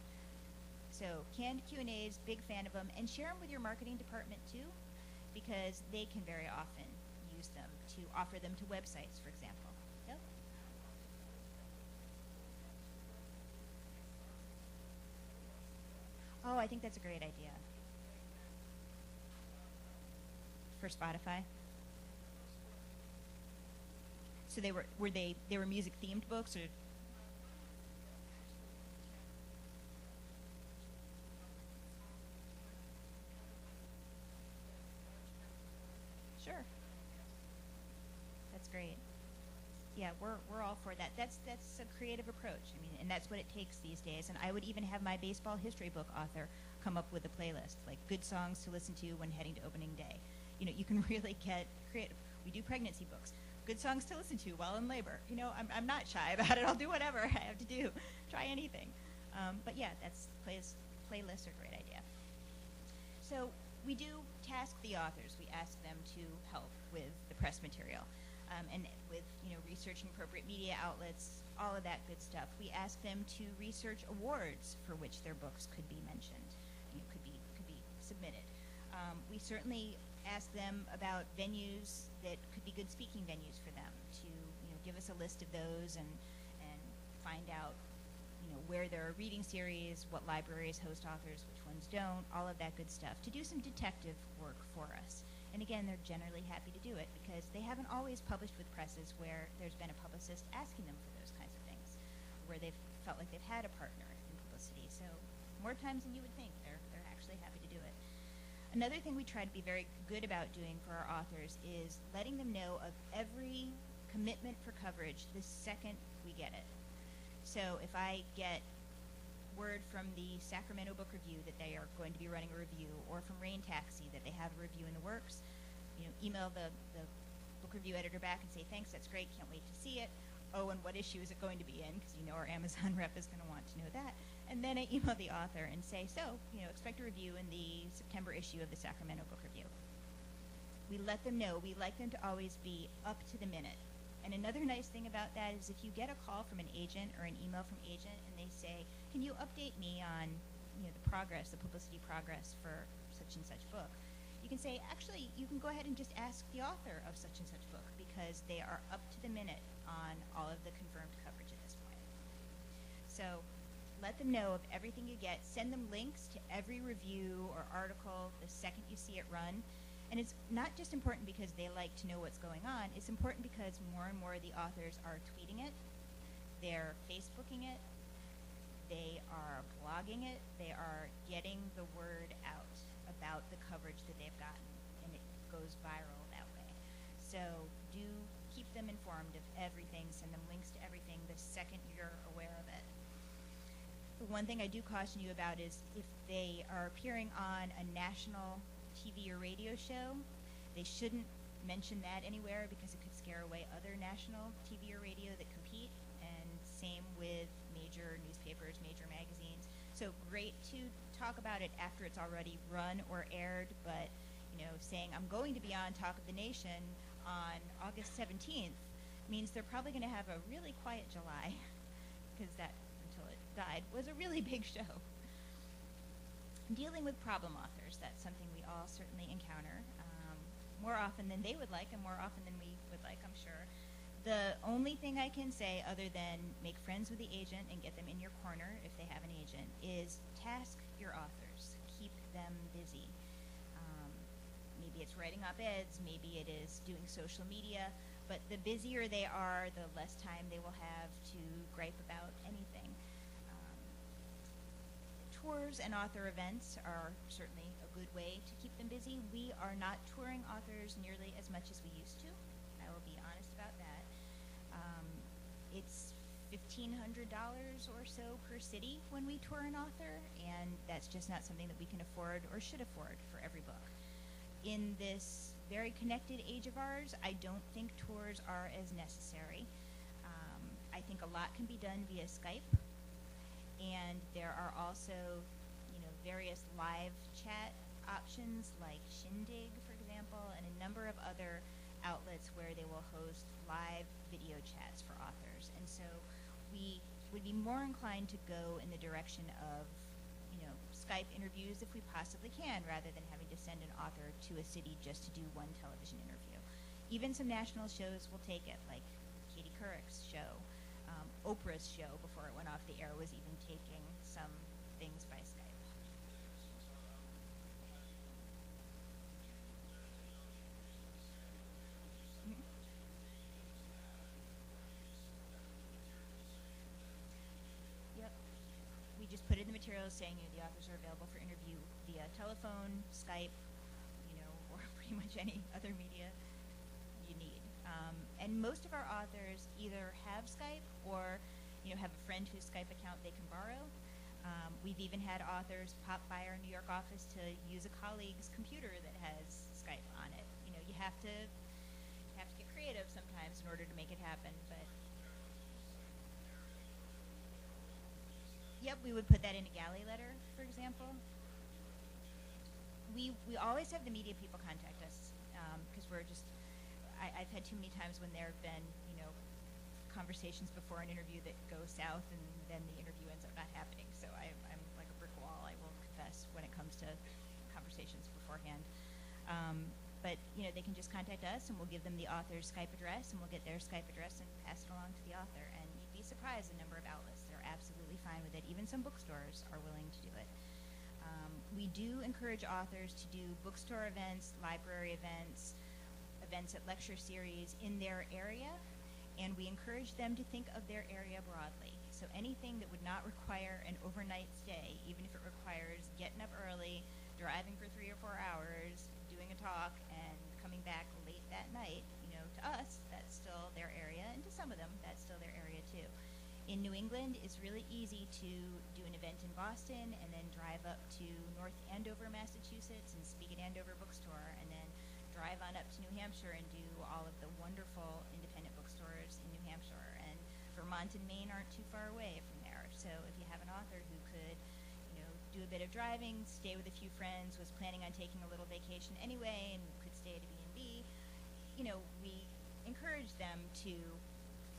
So canned Q&As, big fan of them, and share them with your marketing department too, because they can very often use them to offer them to websites, for example. Yep. Oh, I think that's a great idea. For Spotify. So they were music themed books, or? Sure. That's great. Yeah, we're all for that. That's a creative approach. I mean, and that's what it takes these days. And I would even have my baseball history book author come up with a playlist, like good songs to listen to when heading to opening day. You can really get creative. We do pregnancy books. Good songs to listen to while in labor. I'm not shy about it. I'll do whatever I have to do. Try anything. But yeah, playlists are a great idea. So we do task the authors. We ask them to help with the press material, and with researching appropriate media outlets, all of that good stuff. We ask them to research awards for which their books could be mentioned, could be submitted. We certainly ask them about venues that could be good speaking venues for them, to give us a list of those and find out where there are reading series, what libraries host authors, which ones don't, all of that good stuff, to do some detective work for us. And again, they're generally happy to do it, because they haven't always published with presses where there's been a publicist asking them for those kinds of things, where they've felt like they've had a partner in publicity. So more times than you would think, they're actually happy to do it. Another thing we try to be very good about doing for our authors is letting them know of every commitment for coverage the second we get it. So if I get word from the Sacramento Book Review that they are going to be running a review, or from Rain Taxi that they have a review in the works, email the book review editor back and say, thanks, that's great, can't wait to see it. Oh, and what issue is it going to be in? Because our Amazon rep is going to want to know that. And then I email the author and say, so, expect a review in the September issue of the Sacramento Book Review. We let them know. We like them to always be up to the minute. And another nice thing about that is if you get a call from an agent or an email from an agent and they say, can you update me on the progress, the publicity progress for such and such book, you can say, actually, you can go ahead and just ask the author of such and such book because they are up to the minute on all of the confirmed coverage at this point. So let them know of everything you get. Send them links to every review or article the second you see it run. And it's not just important because they like to know what's going on. It's important because more and more of the authors are tweeting it, they're Facebooking it, they are blogging it, they are getting the word out about the coverage that they've gotten, and it goes viral that way. So do keep them informed of everything, send them links to everything the second you're aware of it. The one thing I do caution you about is if they are appearing on a national TV or radio show, they shouldn't mention that anywhere because it could scare away other national TV or radio that compete, and same with major newspapers, major magazines. So great to talk about it after it's already run or aired, but saying I'm going to be on Talk of the Nation on August 17th means they're probably going to have a really quiet July because that, until it died, was a really big show. Dealing with problem authors, that's something we all certainly encounter, more often than they would like and more often than we would like, I'm sure. The only thing I can say other than make friends with the agent and get them in your corner if they have an agent is task your authors. Keep them busy. Maybe it's writing op-eds, maybe it is doing social media, but the busier they are, the less time they will have to gripe about anything. Tours and author events are certainly a good way to keep them busy. We are not touring authors nearly as much as we used to. I will be honest about that. It's $1,500 or so per city when we tour an author, and that's just not something that we can afford or should afford for every book. In this very connected age of ours, I don't think tours are as necessary. I think a lot can be done via Skype. And there are also, various live chat options like Shindig, for example, and a number of other outlets where they will host live video chats for authors. And so we would be more inclined to go in the direction of, Skype interviews if we possibly can, rather than having to send an author to a city just to do one television interview. Even some national shows will take it, like Katie Couric's show. Oprah's show, before it went off the air, was even taking some things by Skype. Mm-hmm. Yep. We just put in the materials saying the authors are available for interview via telephone, Skype, or pretty much any other media you need. And most of our authors either have Skype or have a friend whose Skype account they can borrow. We've even had authors pop by our New York office to use a colleague's computer that has Skype on it. You have to get creative sometimes in order to make it happen. But yep, we would put that in a galley letter, for example. We always have the media people contact us because we're just. I've had too many times when there have been, conversations before an interview that go south and then the interview ends up not happening. So I'm like a brick wall, I will confess, when it comes to conversations beforehand. But, they can just contact us and we'll give them the author's Skype address and we'll get their Skype address and pass it along to the author. And you'd be surprised the number of outlets. They're absolutely fine with it. Even some bookstores are willing to do it. We do encourage authors to do bookstore events, library events, events at lecture series in their area, and we encourage them to think of their area broadly. So anything that would not require an overnight stay, even if it requires getting up early, driving for 3 or 4 hours, doing a talk, and coming back late that night, to us, that's still their area, and to some of them, that's still their area too. In New England, it's really easy to do an event in Boston and then drive up to North Andover, Massachusetts, and speak at Andover Bookstore, and then drive on up to New Hampshire and do all of the wonderful independent bookstores in New Hampshire. And Vermont and Maine aren't too far away from there. So if you have an author who could, do a bit of driving, stay with a few friends, was planning on taking a little vacation anyway, and could stay at a B&B, we encourage them to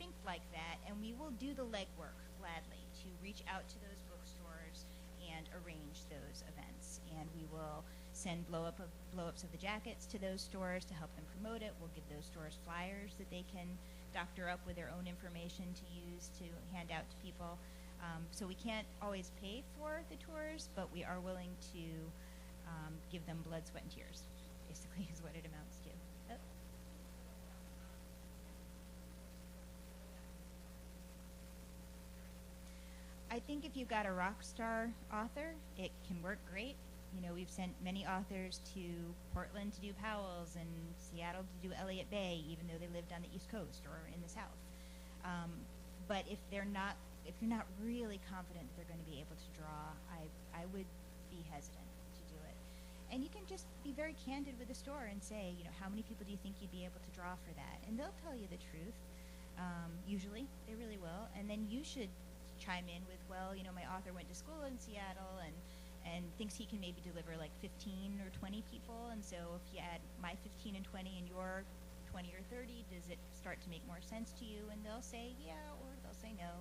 think like that, and we will do the legwork gladly to reach out to those bookstores and arrange those events. And we will send blow-ups of the jackets to those stores to help them promote it. We'll give those stores flyers that they can doctor up with their own information to use to hand out to people. So we can't always pay for the tours, but we are willing to give them blood, sweat, and tears, basically is what it amounts to. Oh. I think if you've got a rock star author, it can work great. We've sent many authors to Portland to do Powell's and Seattle to do Elliott Bay, even though they lived on the East Coast or in the South. But if you're not really confident that they're going to be able to draw, I would be hesitant to do it. And you can just be very candid with the store and say, how many people do you think you'd be able to draw for that? And they'll tell you the truth. Usually, they really will. And then you should chime in with, well, my author went to school in Seattle and thinks he can maybe deliver like 15 or 20 people. And so if you add my 15 and 20 and your 20 or 30, does it start to make more sense to you? And they'll say yeah, or they'll say no.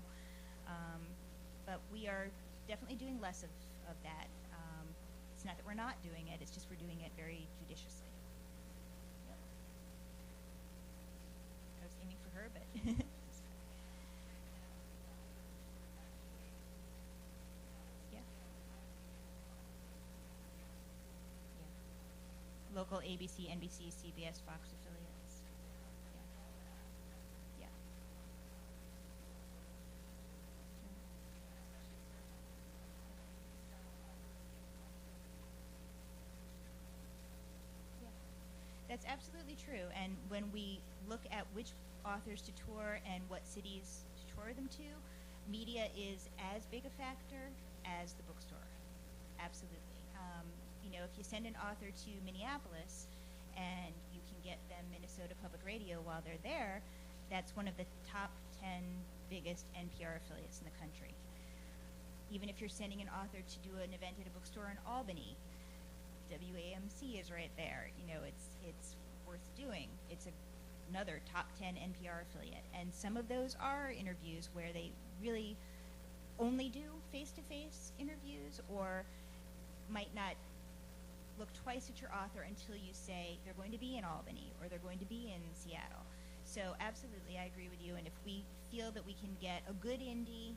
But we are definitely doing less of that. It's not that we're not doing it, it's just we're doing it very judiciously. Yep. I was aiming for her, but yeah. Local ABC, NBC, CBS, Fox affiliates. Yeah. That's absolutely true. And when we look at which authors to tour and what cities to tour them to, media is as big a factor as the bookstore. Absolutely. If you send an author to Minneapolis and you can get them Minnesota Public Radio while they're there, that's one of the top 10 biggest NPR affiliates in the country. Even if you're sending an author to do an event at a bookstore in Albany, WAMC is right there. It's worth doing. It's another top 10 NPR affiliate. And some of those are interviews where they really only do face-to-face interviews, or might not look twice at your author until you say they're going to be in Albany or they're going to be in Seattle. So absolutely, I agree with you. And if we feel that we can get a good indie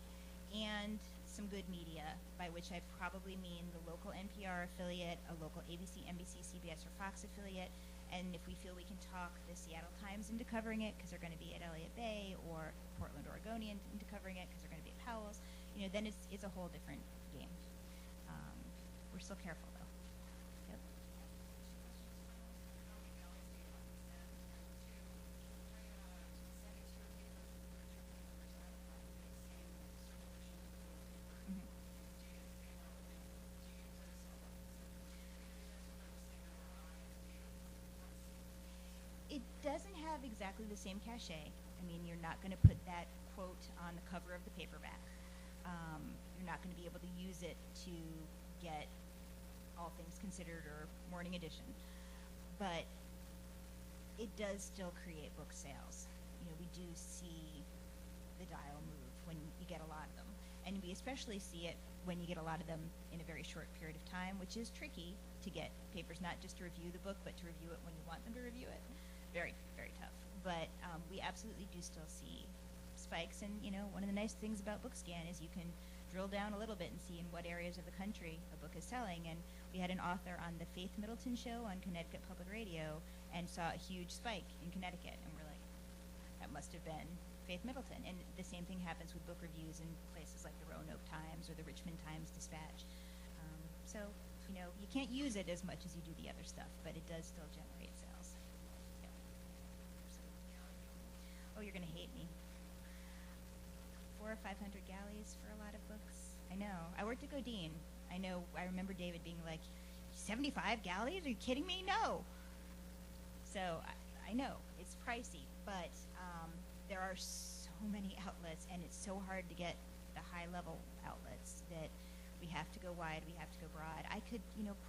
and some good media, by which I probably mean the local NPR affiliate, a local ABC, NBC, CBS, or Fox affiliate, and if we feel we can talk the Seattle Times into covering it because they're going to be at Elliott Bay, or Portland Oregonian into covering it because they're going to be at Powell's, then it's a whole different game. We're still careful though. Yep. It doesn't have exactly the same cachet. I mean, you're not going to put that quote on the cover of the paperback. You're not going to be able to use it to get All Things Considered or Morning Edition. But it does still create book sales. We do see the dial move when you get a lot of them. And we especially see it when you get a lot of them in a very short period of time, which is tricky to get papers not just to review the book, but to review it when you want them to review it. Very, very tough. But we absolutely do still see spikes. And, one of the nice things about BookScan is you can drill down a little bit and see in what areas of the country a book is selling. And we had an author on the Faith Middleton show on Connecticut Public Radio and saw a huge spike in Connecticut. And we're like, that must have been Faith Middleton. And the same thing happens with book reviews in places like the Roanoke Times or the Richmond Times-Dispatch. So, you can't use it as much as you do the other stuff, but it does still generate sales. Yeah. Oh, you're going to hate me. 400 or 500 galleys for a lot of books. I know. I worked at Godine. I remember David being like, 75 galleys? Are you kidding me? No. So I know it's pricey, but there are so many outlets, and it's so hard to get the high-level outlets that we have to go wide, we have to go broad. I could,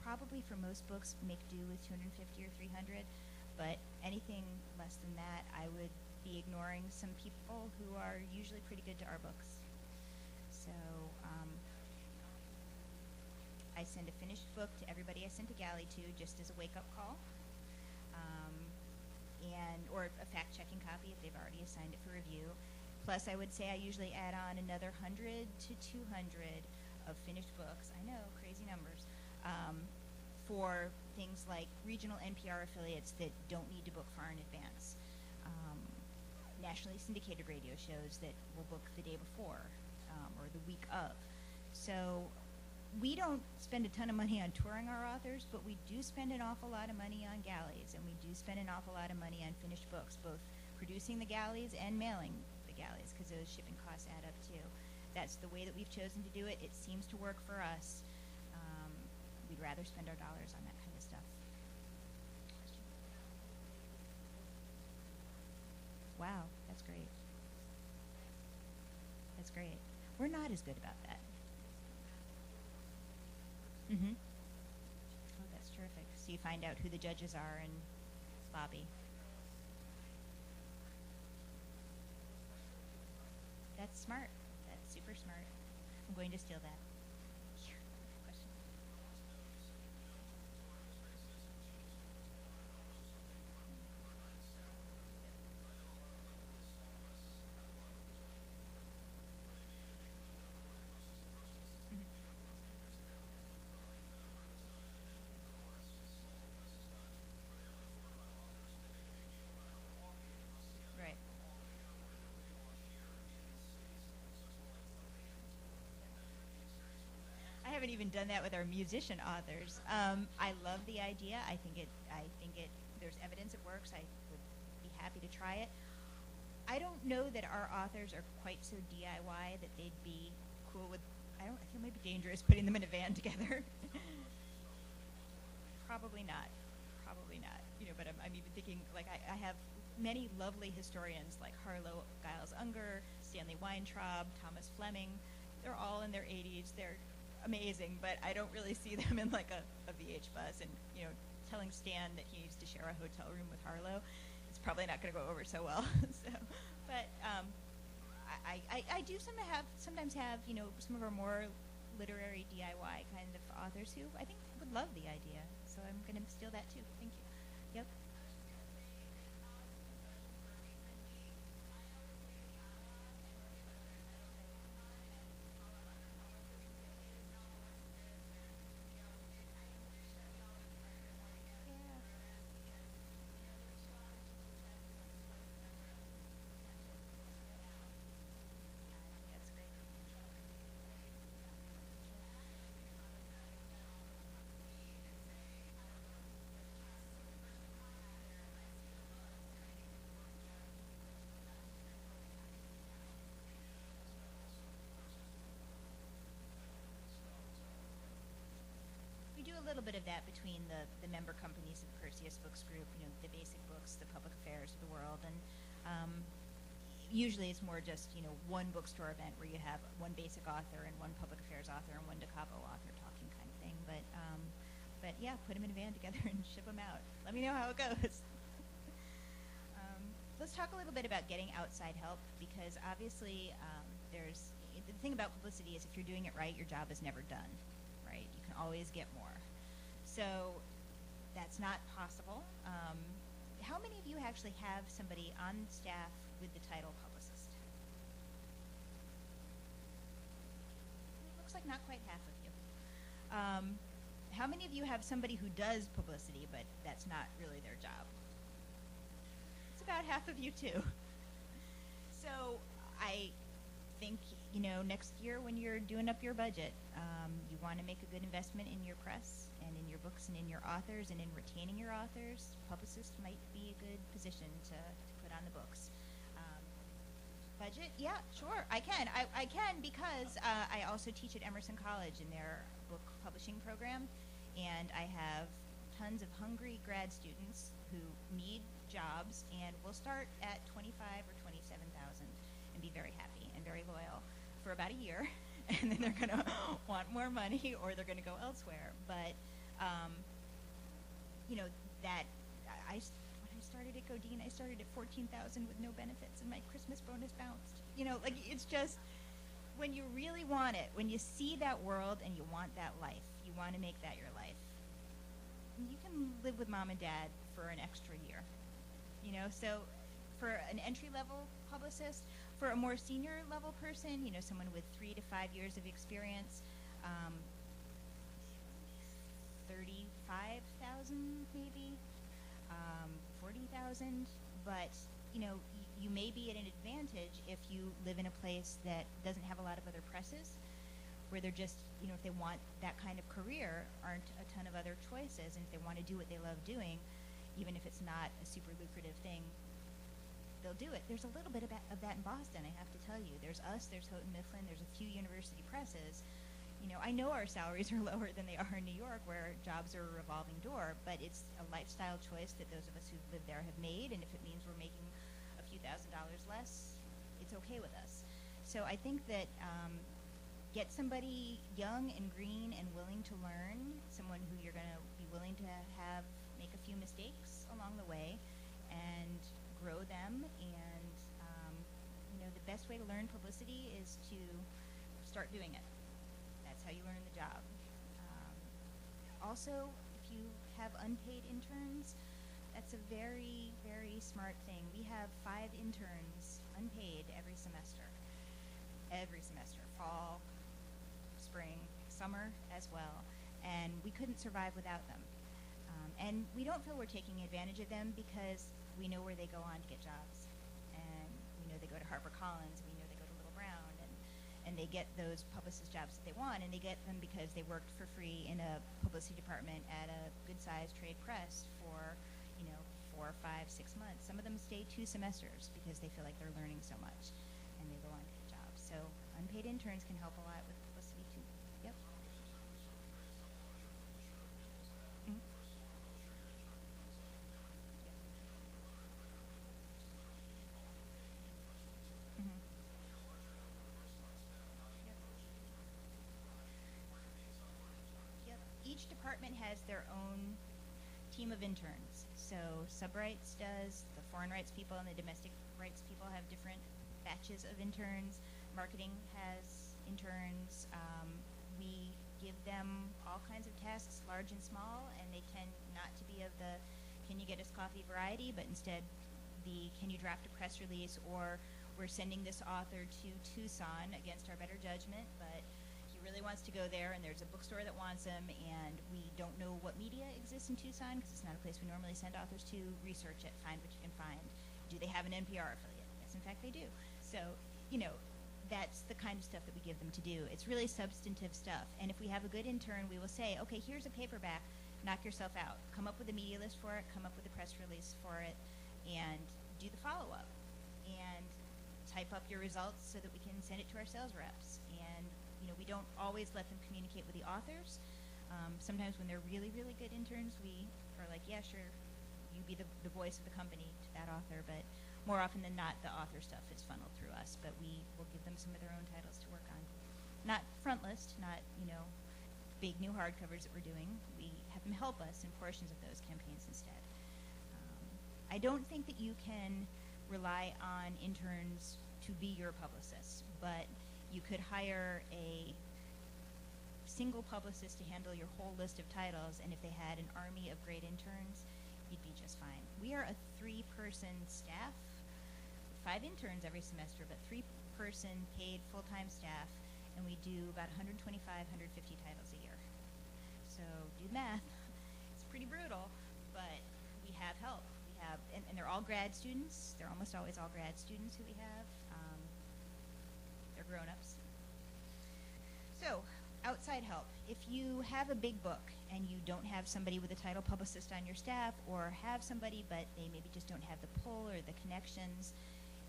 probably for most books make do with 250 or 300, but anything less than that, I would be ignoring some people who are usually pretty good to our books. So I send a finished book to everybody I sent a galley to, just as a wake-up call, or a fact-checking copy if they've already assigned it for review. Plus, I would say I usually add on another 100 to 200 of finished books. I know, crazy numbers. For things like regional NPR affiliates that don't need to book far in advance. Nationally syndicated radio shows that will book the day before or the week of. So we don't spend a ton of money on touring our authors, but we do spend an awful lot of money on galleys, and we do spend an awful lot of money on finished books, both producing the galleys and mailing the galleys, because those shipping costs add up too. That's the way that we've chosen to do it. It seems to work for us. We'd rather spend our dollars on that kind of stuff. Wow, that's great. That's great. We're not as good about that. Mm-hmm. Oh, that's terrific. So you find out who the judges are and lobby. That's smart. That's super smart. I'm going to steal that. Question. Right. I haven't even done that with our musician authors. I love the idea. I think it. There's evidence it works. I would be happy to try it. I don't know that our authors are quite so DIY that they'd be cool with. I feel maybe dangerous putting them in a van together. Probably not. Probably not. But I'm even thinking, like, I have many lovely historians like Harlow Giles Unger, Stanley Weintraub, Thomas Fleming. They're all in their 80s. They're amazing, but I don't really see them in like a VH bus. And telling Stan that he needs to share a hotel room with Harlow, it's probably not going to go over so well. But I do sometimes have some of our more literary DIY kind of authors who I think would love the idea. So I'm going to steal that too. Thank you. Yep. That's great. We do a little bit of that between the member companies of the Perseus Books Group, the basic books, the public affairs of the world, and usually it's more just, one bookstore event where you have one basic author and one public affairs author and one Da Capo author talking kind of thing. But yeah, put them in a van together and ship them out. Let me know how it goes. Let's talk a little bit about getting outside help, because obviously the thing about publicity is if you're doing it right, your job is never done, right? You can always get more. So that's not possible. How many of you actually have somebody on staff with the title publicist? It looks like not quite half of you. How many of you have somebody who does publicity, but that's not really their job? It's about half of you too. So I think, next year when you're doing up your budget, you want to make a good investment in your press and in your books and in your authors and in retaining your authors. Publicist might be a good position to put on the books. Budget? Yeah, sure, I can. I can because I also teach at Emerson College in their book publishing program, and I have tons of hungry grad students who need jobs and will start at $25,000 or $27,000 and be very happy and very loyal for about a year, and then they're going to want more money, or they're going to go elsewhere. But you know, that when I started at Godine, I started at $14,000 with no benefits, and my Christmas bonus bounced. You know, like, it's just, when you really want it, when you see that world and you want that life, you want to make that your life, you can live with mom and dad for an extra year. You know, so for an entry-level publicist, for a more senior level person, you know, someone with 3 to 5 years of experience, 35,000 maybe, 40,000. But you know, you may be at an advantage if you live in a place that doesn't have a lot of other presses, where they're just, you know, if they want that kind of career, aren't a ton of other choices, and if they want to do what they love doing, even if it's not a super lucrative thing, they'll do it. There's a little bit of that in Boston, I have to tell you. There's us, there's Houghton Mifflin, there's a few university presses. You know, I know our salaries are lower than they are in New York, where jobs are a revolving door, but it's a lifestyle choice that those of us who live there have made, and if it means we're making a few $1,000s less, it's okay with us. So I think that get somebody young and green and willing to learn, someone who you're going to be willing to have make a few mistakes along the way, and grow them. And you know, the best way to learn publicity is to start doing it. That's how you learn the job. Also, if you have unpaid interns, that's a very, very smart thing. We have 5 interns unpaid every semester. Every semester, fall, spring, summer as well. And we couldn't survive without them. And we don't feel we're taking advantage of them, because we know where they go on to get jobs. And we know they go to HarperCollins, we know they go to Little Brown, and they get those publicist jobs that they want, and they get them because they worked for free in a publicity department at a good-sized trade press for, you know, 4, 5, 6 months. Some of them stay 2 semesters because they feel like they're learning so much, and they go on to get jobs. So unpaid interns can help a lot with publicity too. Yep. Mhm. Mhm. Yep. Yep. Each department has their own team of interns. So Subrights does, the foreign rights people and the domestic rights people have different batches of interns. Marketing has interns. We give them all kinds of tasks, large and small, and they tend not to be of the can you get us coffee variety, but instead the can you draft a press release, or we're sending this author to Tucson against our better judgment, but he really wants to go there, and there's a bookstore that wants him, and we don't know what media exists in Tucson because it's not a place we normally send authors to. Research it, find what you can find. Do they have an NPR affiliate? Yes, in fact they do. So, you know, that's the kind of stuff that we give them to do. It's really substantive stuff. And if we have a good intern, we will say, okay, here's a paperback, knock yourself out. Come up with a media list for it, come up with a press release for it, and do the follow-up. And type up your results so that we can send it to our sales reps. And, you know, we don't always let them communicate with the authors. Sometimes when they're really, really good interns, we are like, yeah, sure, you be the voice of the company to that author, but more often than not, the author stuff is funneled through us, but we will give them some of their own titles to work on. Not front list, not, you know, big new hardcovers that we're doing. We have them help us in portions of those campaigns instead. I don't think that you can rely on interns to be your publicists, but you could hire a single publicist to handle your whole list of titles, and if they had an army of great interns, you'd be just fine. We are a 3-person staff, 5 interns every semester, but 3-person paid full-time staff, and we do about 125, 150 titles a year. So do math. It's pretty brutal, but we have help. We have, and they're all grad students. They're almost always all grad students who we have. They're grown-ups. So, outside help. If you have a big book and you don't have somebody with a title publicist on your staff, or have somebody but they maybe just don't have the pull or the connections,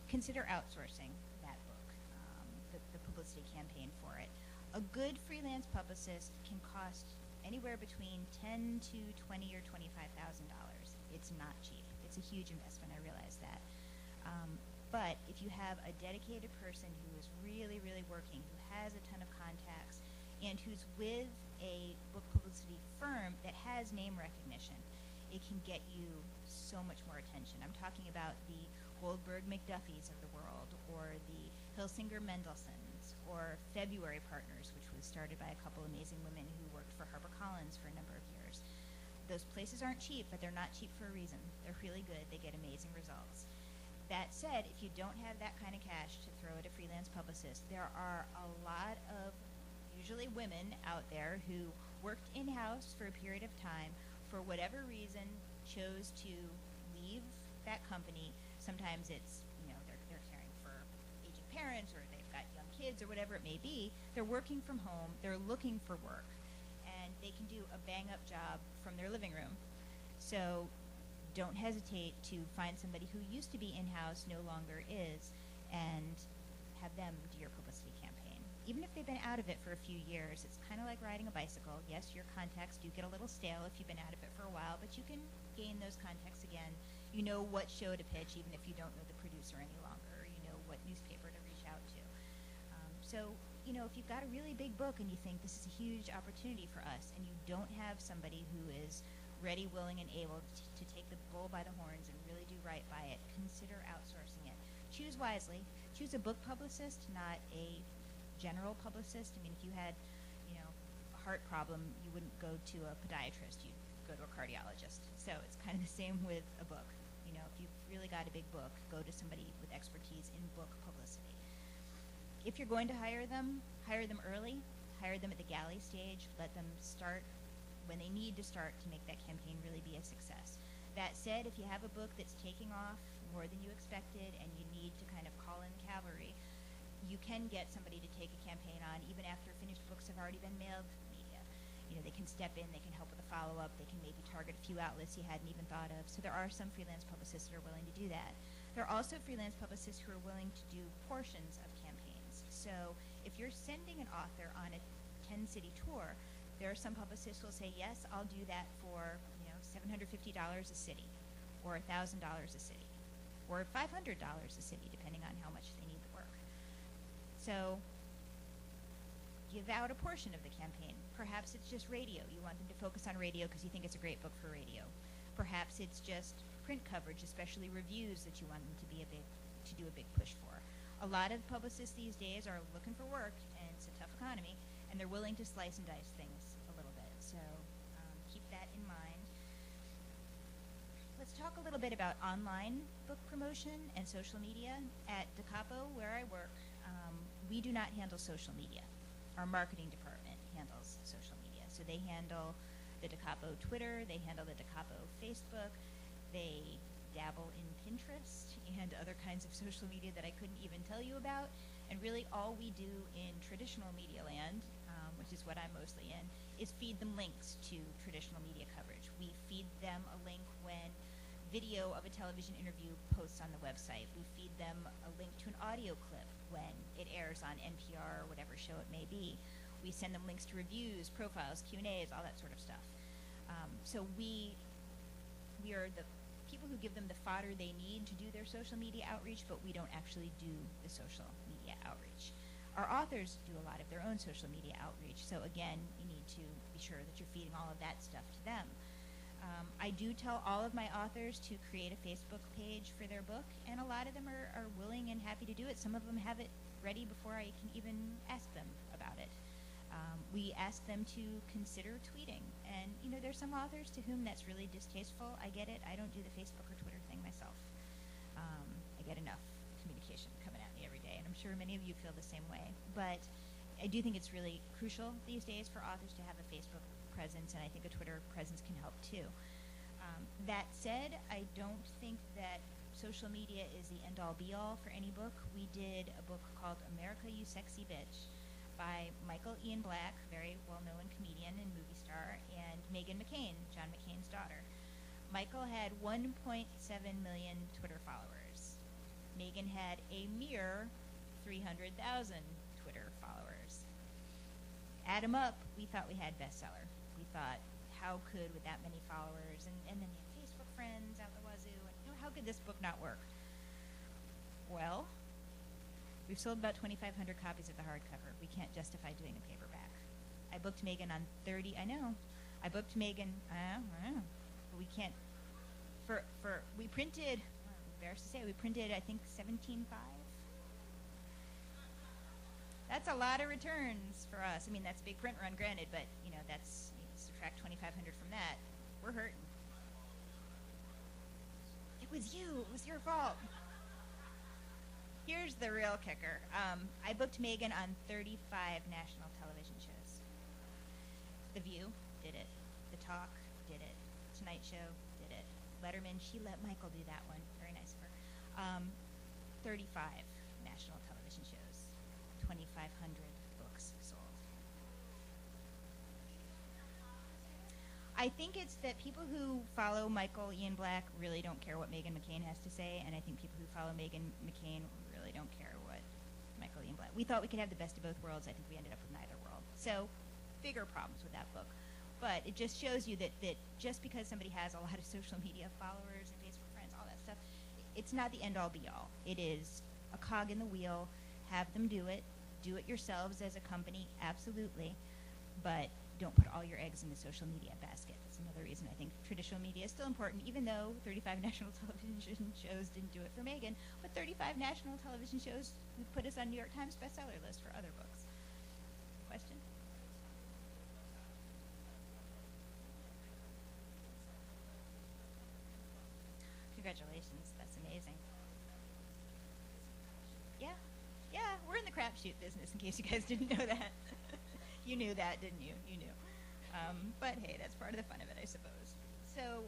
consider outsourcing that book, the publicity campaign for it. A good freelance publicist can cost anywhere between $10,000 to $20,000 or $25,000. It's not cheap. It's a huge investment, I realize that. But if you have a dedicated person who is really, really working, who has a ton of contacts, and who's with a book publicity firm that has name recognition, it can get you so much more attention. I'm talking about the Goldberg McDuffies of the world, or the Hilsinger Mendelssohns, or February Partners, which was started by a couple amazing women who worked for HarperCollins for a number of years. Those places aren't cheap, but they're not cheap for a reason. They're really good. They get amazing results. That said, if you don't have that kind of cash to throw at a freelance publicist, there are a lot of usually women out there who worked in-house for a period of time, for whatever reason chose to leave that company. Sometimes it's, they're caring for aging parents, or they've got young kids, or whatever it may be. They're working from home, they're looking for work, and they can do a bang-up job from their living room. So don't hesitate to find somebody who used to be in-house, no longer is, and have them do your publicity campaign. Even if they've been out of it for a few years, it's kind of like riding a bicycle. Yes, your contacts do get a little stale if you've been out of it for a while, but you can gain those contacts again. You know what show to pitch, even if you don't know the producer any longer. You know what newspaper to reach out to. If you've got a really big book and you think this is a huge opportunity for us, and you don't have somebody who is ready, willing, and able to take the bull by the horns and really do right by it, consider outsourcing it. Choose wisely. Choose a book publicist, not a general publicist. I mean, if you had, a heart problem, you wouldn't go to a podiatrist. You'd go to a cardiologist. So it's kind of the same with a book. If you've really got a big book, go to somebody with expertise in book publicity. If you're going to hire them early. Hire them at the galley stage. Let them start when they need to start to make that campaign really be a success. That said, if you have a book that's taking off more than you expected and you need to kind of call in cavalry, you can get somebody to take a campaign on even after finished books have already been mailed to the media. They can step in, they can help with the follow-up, they can maybe target a few outlets you hadn't even thought of. So there are some freelance publicists that are willing to do that. There are also freelance publicists who are willing to do portions of campaigns. So if you're sending an author on a 10-city tour, there are some publicists who will say, yes, I'll do that for $750 a city, or $1,000 a city, or $500 a city, depending on how much they need the work. So give out a portion of the campaign. Perhaps it's just radio. You want them to focus on radio because you think it's a great book for radio. Perhaps it's just print coverage, especially reviews, that you want them to do a big push for. A lot of publicists these days are looking for work, and it's a tough economy, and they're willing to slice and dice things a little bit. So keep that in mind. Let's talk a little bit about online book promotion and social media. At DaCapo, where I work, we do not handle social media. Our marketing department handles social media. So they handle the DaCapo Twitter, they handle the DaCapo Facebook, they dabble in Pinterest and other kinds of social media that I couldn't even tell you about. And really all we do in traditional media land, which is what I'm mostly in, is feed them links to traditional media coverage. We feed them a link when video of a television interview posts on the website. We feed them a link to an audio clip when it airs on NPR or whatever show it may be. We send them links to reviews, profiles, Q&As, all that sort of stuff. So we are the people who give them the fodder they need to do their social media outreach, but we don't actually do the social media outreach. Our authors do a lot of their own social media outreach, so again, you need to be sure that you're feeding all of that stuff to them. I do tell all of my authors to create a Facebook page for their book, and a lot of them are willing and happy to do it. Some of them have it ready before I can even ask them about it. We ask them to consider tweeting, and there's some authors to whom that's really distasteful. I get it. I don't do the Facebook or Twitter thing myself. I get enough communication coming at me every day, and I'm sure many of you feel the same way. But I do think it's really crucial these days for authors to have a Facebook presence, and I think a Twitter presence can help too. That said, I don't think that social media is the end-all be-all for any book. We did a book called America, You Sexy Bitch by Michael Ian Black, very well-known comedian and movie star, and Meghan McCain, John McCain's daughter. Michael had 1.7 million Twitter followers. Meghan had a mere 300,000 Twitter followers. Add them up, we thought we had bestseller. We thought, how could, with that many followers, and then they have Facebook friends out the wazoo, and how could this book not work? Well, we've sold about 2,500 copies of the hardcover. We can't justify doing a paperback. I booked Megan on 30. I know. I booked Megan. I know. But we can't. We printed. I'm embarrassed to say we printed. I think 17.5. That's a lot of returns for us. I mean, that's a big print run, granted, but that's subtract 2,500 from that. We're hurting. It was you. It was your fault. Here's the real kicker. I booked Megan on 35 national television shows. The View did it. The Talk did it. Tonight Show did it. Letterman, she let Michael do that one. Very nice of her. 35 national television shows. 2,500 books sold. I think it's that people who follow Michael Ian Black really don't care what Meghan McCain has to say, and I think people who follow Meghan McCain really don't care what Michael Ian Black. We thought we could have the best of both worlds. I think we ended up with neither world. So, bigger problems with that book. But it just shows you that just because somebody has a lot of social media followers and Facebook friends, all that stuff, it's not the end-all be-all. It is a cog in the wheel. Have them do it. Do it yourselves as a company, absolutely. But don't put all your eggs in the social media basket. That's another reason I think traditional media is still important, even though 35 national television shows didn't do it for Megan, but 35 national television shows would put us on New York Times bestseller list for other books. Question? Congratulations, that's amazing. Yeah, we're in the crapshoot business, in case you guys didn't know that. You knew that, didn't you? You knew. But hey, that's part of the fun of it, I suppose. So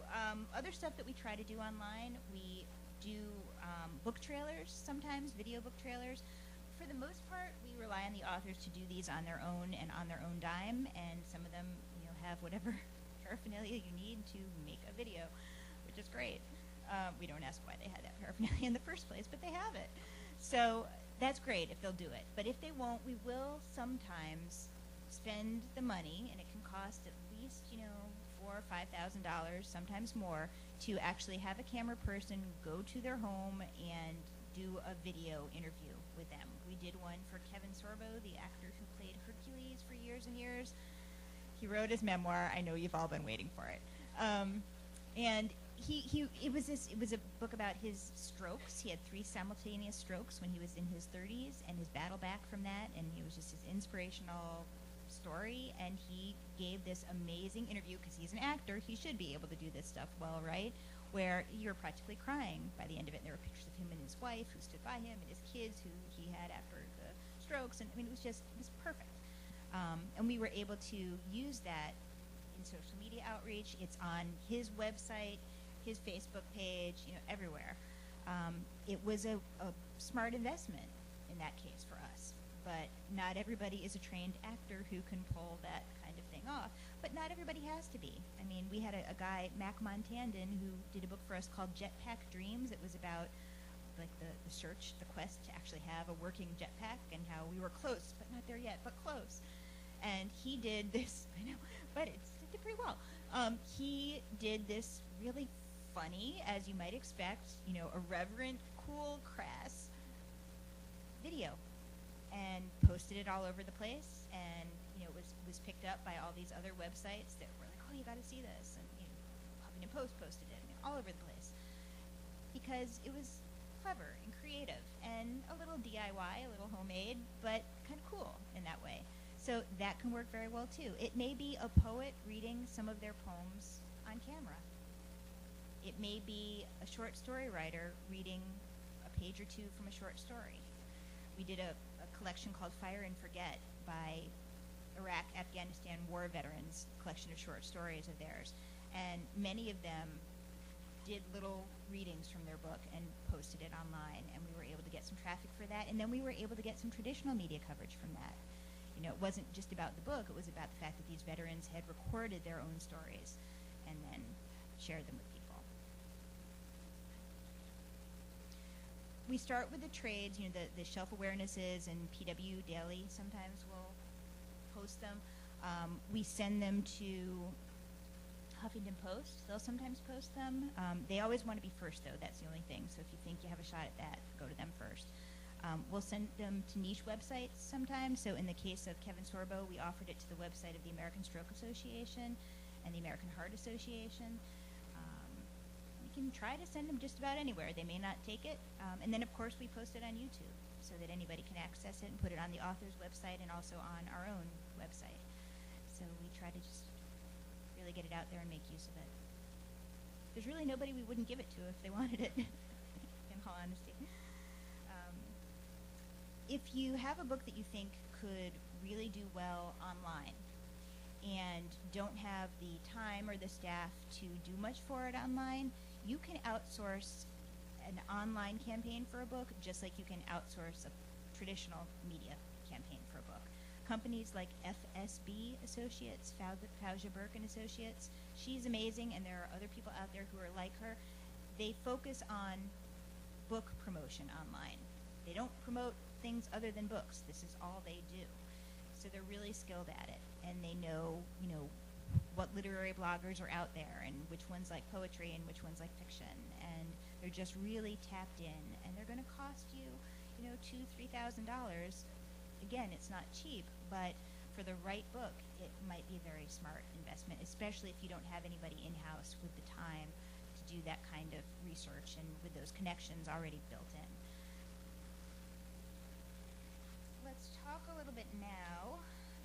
other stuff that we try to do online, we do book trailers sometimes, video book trailers. For the most part, we rely on the authors to do these on their own and on their own dime, and some of them have whatever paraphernalia you need to make a video, which is great. We don't ask why they had that paraphernalia in the first place, but they have it. So that's great if they'll do it. But if they won't, we will sometimes spend the money, and it can cost at least, $4,000 or $5,000, sometimes more, to actually have a camera person go to their home and do a video interview with them. We did one for Kevin Sorbo, the actor who played Hercules for years and years. He wrote his memoir. I know you've all been waiting for it. And it was a book about his strokes. He had 3 simultaneous strokes when he was in his 30s, and his battle back from that, and it was just his inspirational story. And he gave this amazing interview, because he's an actor, he should be able to do this stuff well, right? Where you're practically crying by the end of it. And there were pictures of him and his wife who stood by him, and his kids who he had after the strokes, and I mean, it was perfect. And we were able to use that in social media outreach. It's on his website, his Facebook page, everywhere. It was a smart investment in that case for us. But not everybody is a trained actor who can pull that kind of thing off. But not everybody has to be. I mean, we had a guy, Mac Montandon, who did a book for us called Jetpack Dreams. It was about like the search, the quest to actually have a working jetpack, and how we were close, but not there yet, but close. And he did this, I know, but it did pretty well. He did this really funny, as you might expect, irreverent, cool, crass video, and posted it all over the place, and was picked up by all these other websites that were like, oh, you got to see this, and Huffington Post posted it, all over the place, because it was clever and creative and a little DIY, a little homemade, but kind of cool in that way. So that can work very well too. It may be a poet reading some of their poems on camera. It may be a short story writer reading a page or two from a short story. We did a collection called Fire and Forget by Iraq, Afghanistan war veterans, collection of short stories of theirs. And many of them did little readings from their book and posted it online, and we were able to get some traffic for that. And then we were able to get some traditional media coverage from that. It wasn't just about the book, it was about the fact that these veterans had recorded their own stories and then shared them with people. We start with the trades, the shelf awarenesses, and PW Daily sometimes will post them. We send them to Huffington Post. They'll sometimes post them. They always want to be first, though. That's the only thing. So if you think you have a shot at that, go to them first. We'll send them to niche websites sometimes. So in the case of Kevin Sorbo, we offered it to the website of the American Stroke Association and the American Heart Association. We can try to send them just about anywhere. They may not take it. And then, of course, we post it on YouTube so that anybody can access it and put it on the author's website and also on our own website. So we try to just really get it out there and make use of it. There's really nobody we wouldn't give it to if they wanted it, in all honesty. If you have a book that you think could really do well online and don't have the time or the staff to do much for it online, you can outsource an online campaign for a book just like you can outsource a traditional media campaign for a book. Companies like FSB Associates, Fauja Burke and Associates, she's amazing, and there are other people out there who are like her. They focus on book promotion online. They don't promote things other than books. This is all they do. So they're really skilled at it, and they know, what literary bloggers are out there and which ones like poetry and which ones like fiction, and they're just really tapped in, and they're going to cost you, $2,000-3,000. Again, it's not cheap, but for the right book, it might be a very smart investment, especially if you don't have anybody in-house with the time to do that kind of research and with those connections already built in. Let's talk a little bit now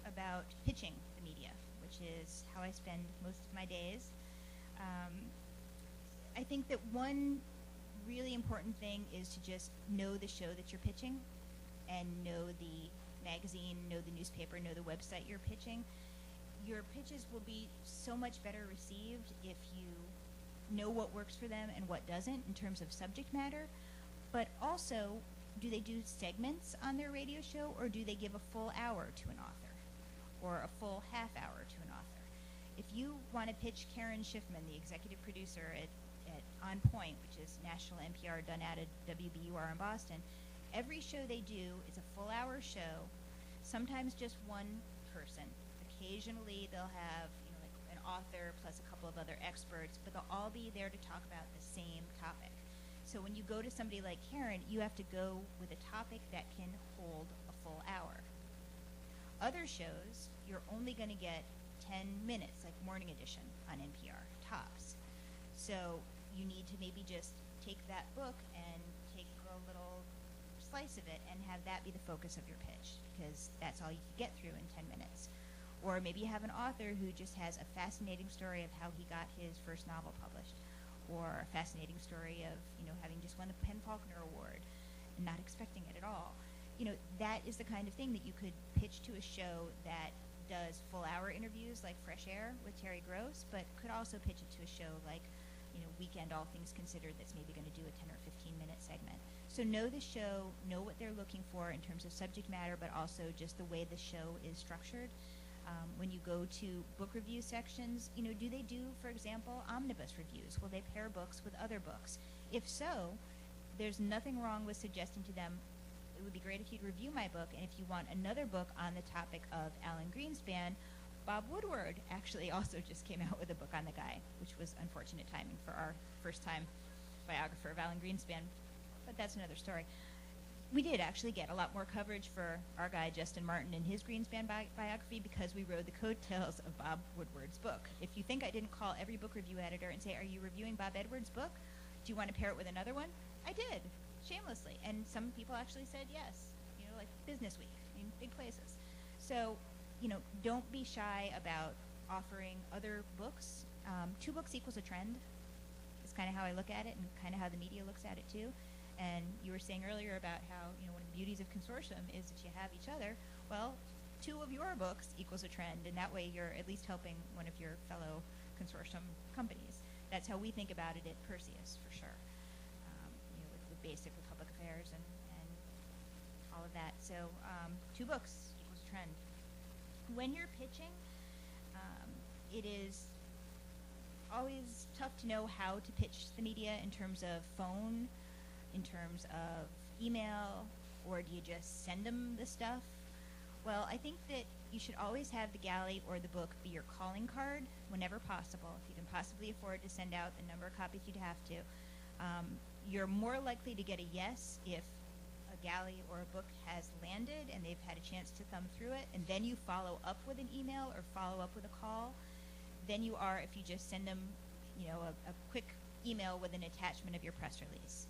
about pitching the media, which is how I spend most of my days. I think that one really important thing is to just know the show that you're pitching and know the magazine, know the newspaper, know the website you're pitching. Your pitches will be so much better received if you know what works for them and what doesn't in terms of subject matter, but also, do they do segments on their radio show, or do they give a full hour to an author or a full half hour to an author? If you want to pitch Karen Schiffman, the executive producer at On Point, which is national NPR done out of WBUR in Boston, every show they do is a full hour show, sometimes just one person. Occasionally they'll have like an author plus a couple of other experts, but they'll all be there to talk about the same topic. So when you go to somebody like Karen, you have to go with a topic that can hold a full hour. Other shows, you're only going to get 10 minutes, like Morning Edition on NPR, tops. So you need to maybe just take that book and take a little slice of it and have that be the focus of your pitch, because that's all you can get through in 10 minutes. Or maybe you have an author who just has a fascinating story of how he got his first novel published, or a fascinating story of, having just won the Penn Faulkner Award and not expecting it at all. That is the kind of thing that you could pitch to a show that does full-hour interviews like Fresh Air with Terry Gross, but could also pitch it to a show like, Weekend All Things Considered, that's maybe going to do a 10 or 15-minute segment. So know the show, know what they're looking for in terms of subject matter, but also just the way the show is structured. When you go to book review sections, do they do, for example, omnibus reviews? Will they pair books with other books? If so, there's nothing wrong with suggesting to them, it would be great if you'd review my book, and if you want another book on the topic of Alan Greenspan, Bob Woodward actually also just came out with a book on the guy, which was unfortunate timing for our first-time biographer of Alan Greenspan, but that's another story. We did actually get a lot more coverage for our guy, Justin Martin, in his Greenspan biography because we rode the coattails of Bob Woodward's book. If you think I didn't call every book review editor and say, are you reviewing Bob Edwards' book? Do you want to pair it with another one? I did, shamelessly. And some people actually said yes, like Business Week, big places. So, don't be shy about offering other books. 2 books equals a trend. It's kind of how I look at it and kind of how the media looks at it too. And you were saying earlier about how, one of the beauties of consortium is that you have each other. Well, 2 of your books equals a trend, and that way you're at least helping one of your fellow consortium companies. That's how we think about it at Perseus, for sure. With basic, with public affairs and all of that. So 2 books equals a trend. When you're pitching, it is always tough to know how to pitch the media in terms of phone, in terms of email, or do you just send them the stuff, Well, I think that you should always have the galley or the book be your calling card whenever possible. If you can possibly afford to send out the number of copies you'd have to. You're more likely to get a yes if a galley or a book has landed and they've had a chance to thumb through it, and then you follow up with an email or follow up with a call, than you are if you just send them, a quick email with an attachment of your press release.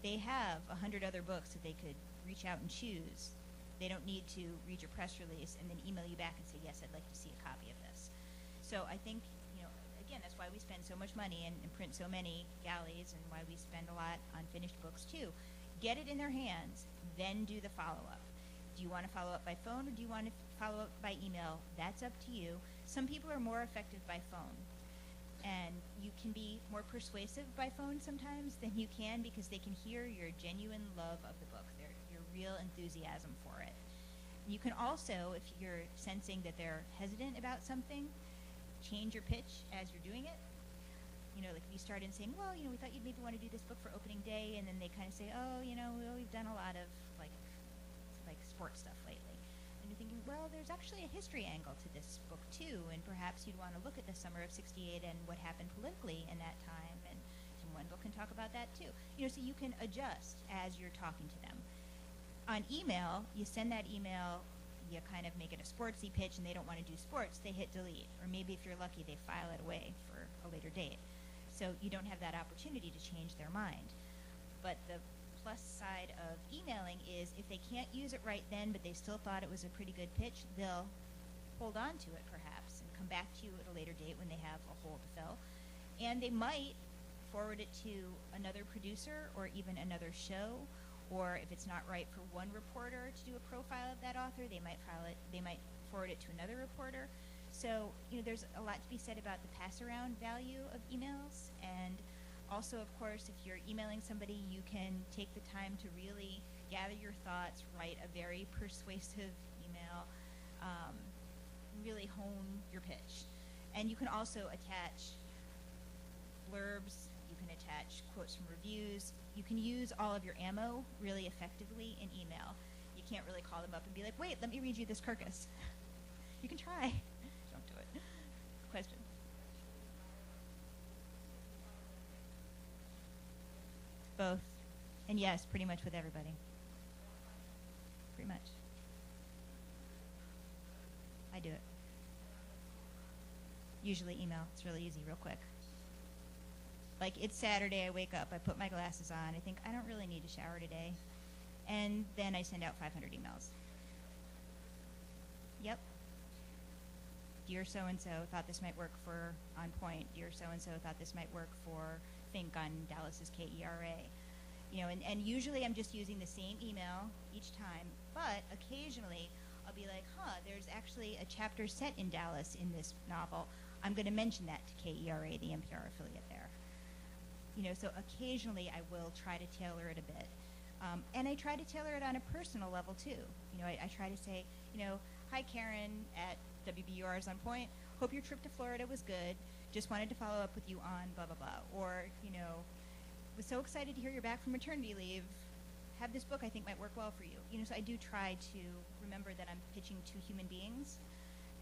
They have 100 other books that they could reach out and choose. They don't need to read your press release and then email you back and say, yes, I'd like to see a copy of this. So I think, again, that's why we spend so much money and print so many galleys, and why we spend a lot on finished books too. Get it in their hands, then do the follow-up. Do you want to follow up by phone, or do you want to follow up by email? That's up to you. Some people are more effective by phone, and you can be more persuasive by phone sometimes than you can, because they can hear your genuine love of the book, your real enthusiasm for it. You can also, if you're sensing that they're hesitant about something, change your pitch as you're doing it. Like if you start in saying, well, we thought you'd maybe want to do this book for opening day, and then they kind of say, oh, we've done a lot of like sports stuff lately. And you're thinking, well, there's actually a history angle to this book too, and perhaps you'd want to look at the summer of '68 and what happened politically in that time, and Wendell can talk about that too. So you can adjust as you're talking to them. On email, you send that email, you kind of make it a sportsy pitch, and they don't want to do sports, they hit delete. Or maybe if you're lucky, they file it away for a later date. So you don't have that opportunity to change their mind. But the plus side of emailing is if they can't use it right then, but they still thought it was a pretty good pitch, they'll hold on to it perhaps and come back to you at a later date when they have a hole to fill. And they might forward it to another producer or even another show, or if it's not right for one reporter to do a profile of that author, they might forward it to another reporter. So, there's a lot to be said about the pass-around value of emails. And also, of course, if you're emailing somebody, you can take the time to really gather your thoughts, write a very persuasive email, really hone your pitch. And you can also attach blurbs, you can attach quotes from reviews. You can use all of your ammo really effectively in email. You can't really call them up and be like, wait, let me read you this Kirkus. You can try. Don't do it. Question? Both. And yes, pretty much with everybody. Pretty much. I do it. Usually email. It's really easy, real quick. Like, it's Saturday, I wake up, I put my glasses on, I think, I don't really need to shower today. And then I send out 500 emails. Yep. Dear so-and-so, thought this might work for On Point. Dear so-and-so, thought this might work for Think on Dallas's KERA. And usually I'm just using the same email each time, but occasionally I'll be like, there's actually a chapter set in Dallas in this novel. I'm going to mention that to KERA, the NPR affiliate there. So occasionally I will try to tailor it a bit. And I try to tailor it on a personal level too. I try to say, hi Karen at WBUR's On Point. Hope your trip to Florida was good. Just wanted to follow up with you on blah, blah, blah. Or, was so excited to hear you're back from maternity leave. Have this book I think might work well for you. So I do try to remember that I'm pitching to human beings,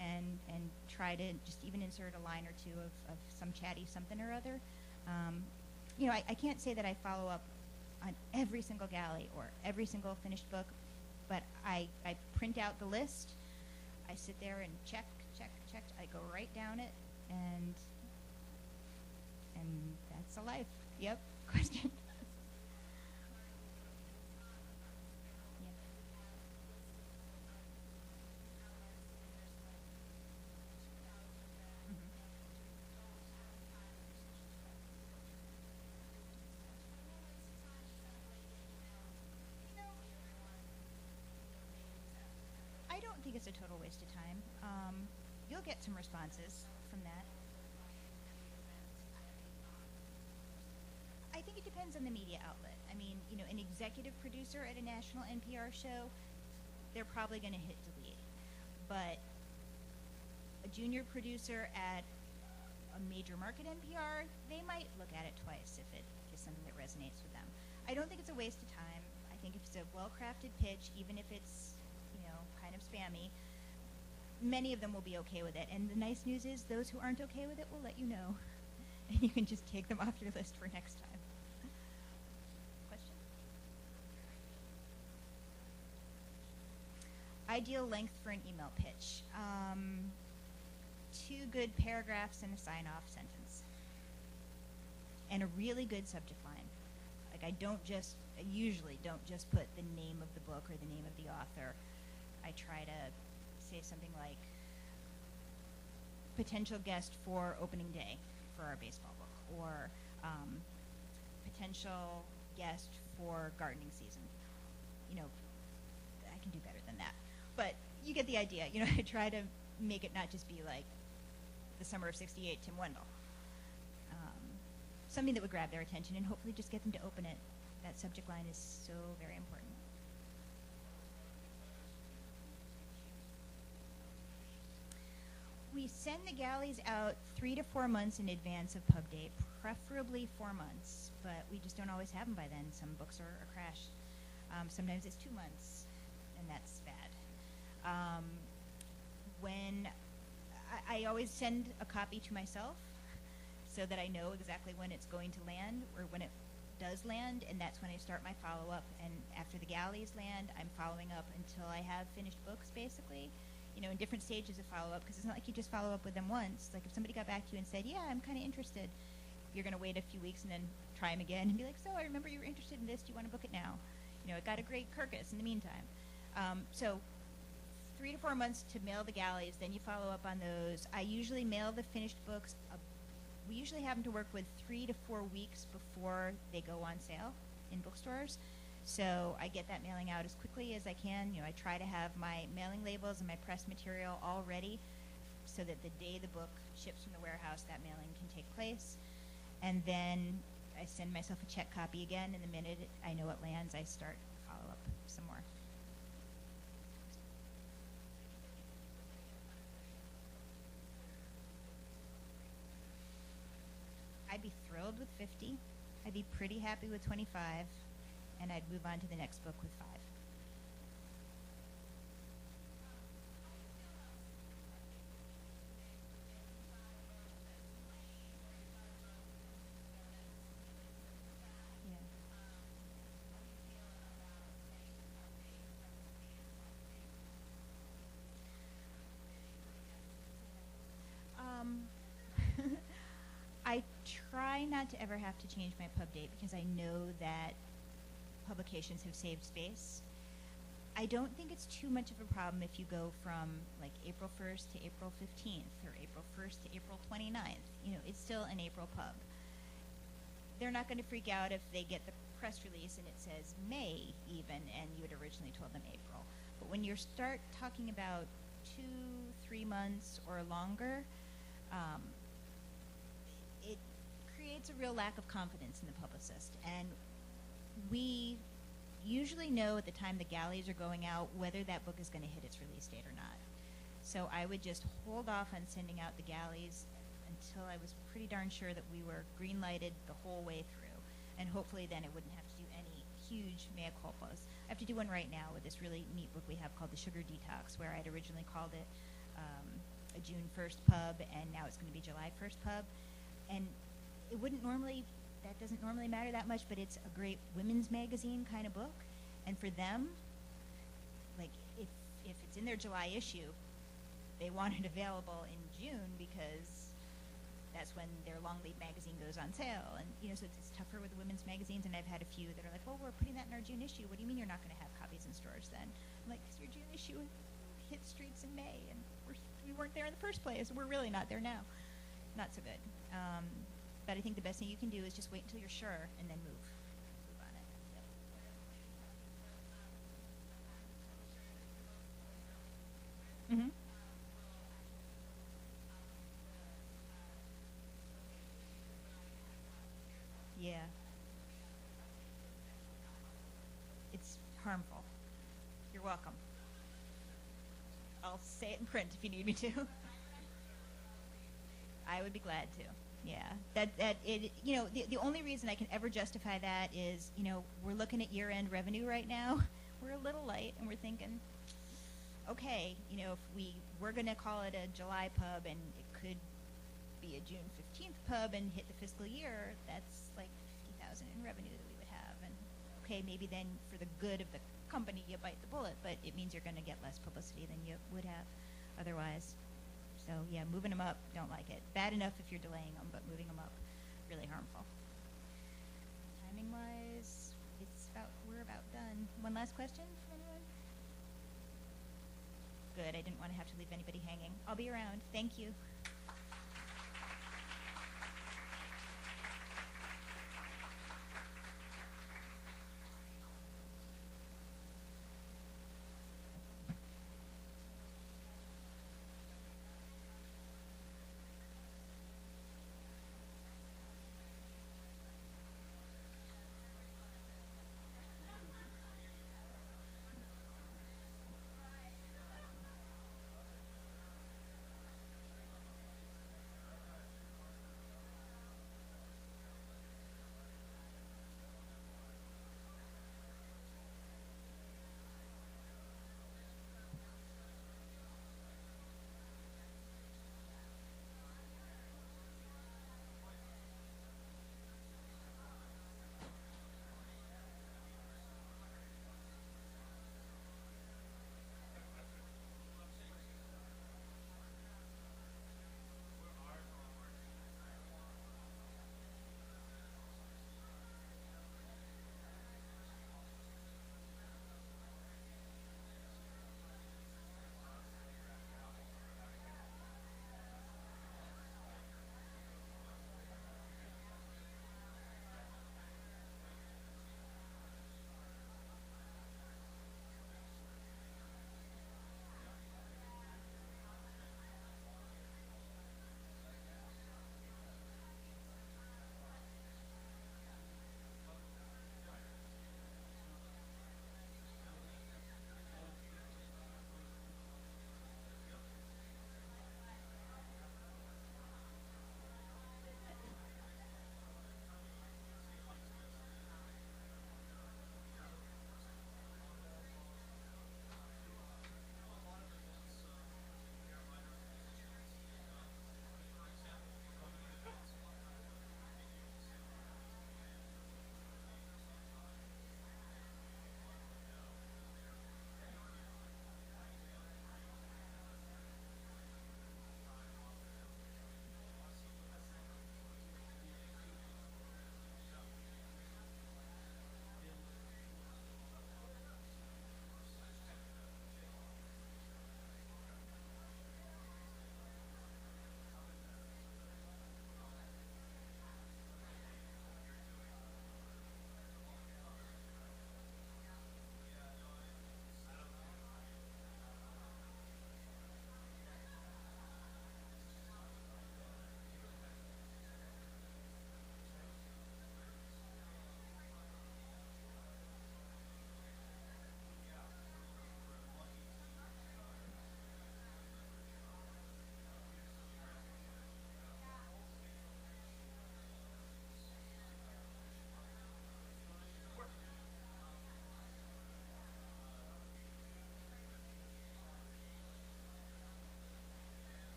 and try to just even insert a line or two of some chatty something or other. I can't say that I follow up on every single galley or every single finished book, but I print out the list. I sit there and check. I go right down it, and that's a life. Yep. Question. I don't think it's a total waste of time. You'll get some responses from that. I think it depends on the media outlet. I mean, an executive producer at a national NPR show, they're probably going to hit delete. But a junior producer at a major market NPR, they might look at it twice if it is something that resonates with them. I don't think it's a waste of time. I think if it's a well-crafted pitch, even if it's, kind of spammy, many of them will be okay with it. And the nice news is those who aren't okay with it will let you know. And you can just take them off your list for next time. Question? Ideal length for an email pitch. 2 good paragraphs and a sign-off sentence. And a really good subject line. Like I usually don't just put the name of the book or the name of the author. I try to say something like potential guest for opening day for our baseball book, or potential guest for gardening season. I can do better than that. But you get the idea. I try to make it not just be like the summer of '68 Tim Wendell. Something that would grab their attention and hopefully just get them to open it. That subject line is so very important. We send the galleys out 3 to 4 months in advance of pub date, preferably 4 months, but we just don't always have them by then. Some books are a crash. Sometimes it's 2 months, and that's bad. When I always send a copy to myself so that I know exactly when it's going to land or when it does land, and that's when I start my follow-up. And after the galleys land, I'm following up until I have finished books, basically. In different stages of follow-up, because it's not like you just follow up with them once. Like if somebody got back to you and said, yeah, I'm kind of interested, you're going to wait a few weeks and then try them again and be like, so I remember you were interested in this. Do you want to book it now? It got a great Kirkus in the meantime. So 3 to 4 months to mail the galleys, then you follow up on those. I usually mail the finished books. We usually have them to work with 3 to 4 weeks before they go on sale in bookstores. So I get that mailing out as quickly as I can. I try to have my mailing labels and my press material all ready so that the day the book ships from the warehouse, that mailing can take place. And then I send myself a check copy again, and the minute I know it lands, I start follow-up some more. I'd be thrilled with 50. I'd be pretty happy with 25. And I'd move on to the next book with 5. I try not to ever have to change my pub date because I know that publications have saved space. I don't think it's too much of a problem if you go from like April 1st to April 15th or April 1st to April 29th. It's still an April pub. They're not going to freak out if they get the press release and it says May even, and you had originally told them April. But when you start talking about 2-3 months or longer, it creates a real lack of confidence in the publicist. And we usually know at the time the galleys are going out whether that book is going to hit its release date or not. So I would just hold off on sending out the galleys until I was pretty darn sure that we were green-lighted the whole way through. And hopefully then it wouldn't have to do any huge mea culpas. I have to do one right now with this really neat book we have called The Sugar Detox, where I'd originally called it a June 1st pub, and now it's going to be July 1st pub. And it wouldn't normally, that doesn't normally matter that much, but it's a great women's magazine kind of book. And for them, like if it's in their July issue, they want it available in June because that's when their long lead magazine goes on sale. And so it's tougher with the women's magazines. And I've had a few that are like, well, we're putting that in our June issue. What do you mean you're not going to have copies in stores then? I'm like, because your June issue hit streets in May, and we weren't there in the first place. We're really not there now. Not so good. But I think the best thing you can do is just wait until you're sure and then move on it. Yep. Mm-hmm. Yeah. It's harmful. You're welcome. I'll say it in print if you need me to. I would be glad to. Yeah. The only reason I can ever justify that is, we're looking at year-end revenue right now. We're a little light, and we're thinking, okay, if we were going to call it a July pub and it could be a June 15th pub and hit the fiscal year, that's like 50,000 in revenue that we would have. And okay, maybe then for the good of the company you bite the bullet, but it means you're going to get less publicity than you would have otherwise. So yeah, moving them up, don't like it. Bad enough if you're delaying them, but moving them up, really harmful. Timing wise, we're about done. One last question from anyone? Good, I didn't want to have to leave anybody hanging. I'll be around. Thank you.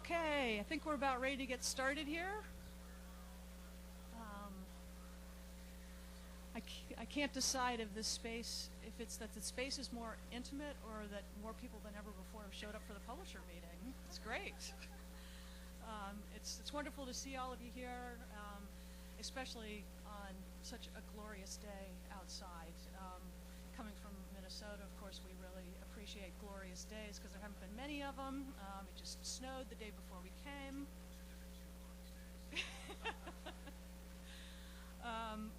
Okay, I think we're about ready to get started here. I can't decide if this space, if it's that the space is more intimate or that more people than ever before have showed up for the publisher meeting. It's great. It's wonderful to see all of you here, especially on such a glorious day outside. Coming from Minnesota, of course, we really appreciate glorious days because there haven't been many of them. It just snowed the day before we came.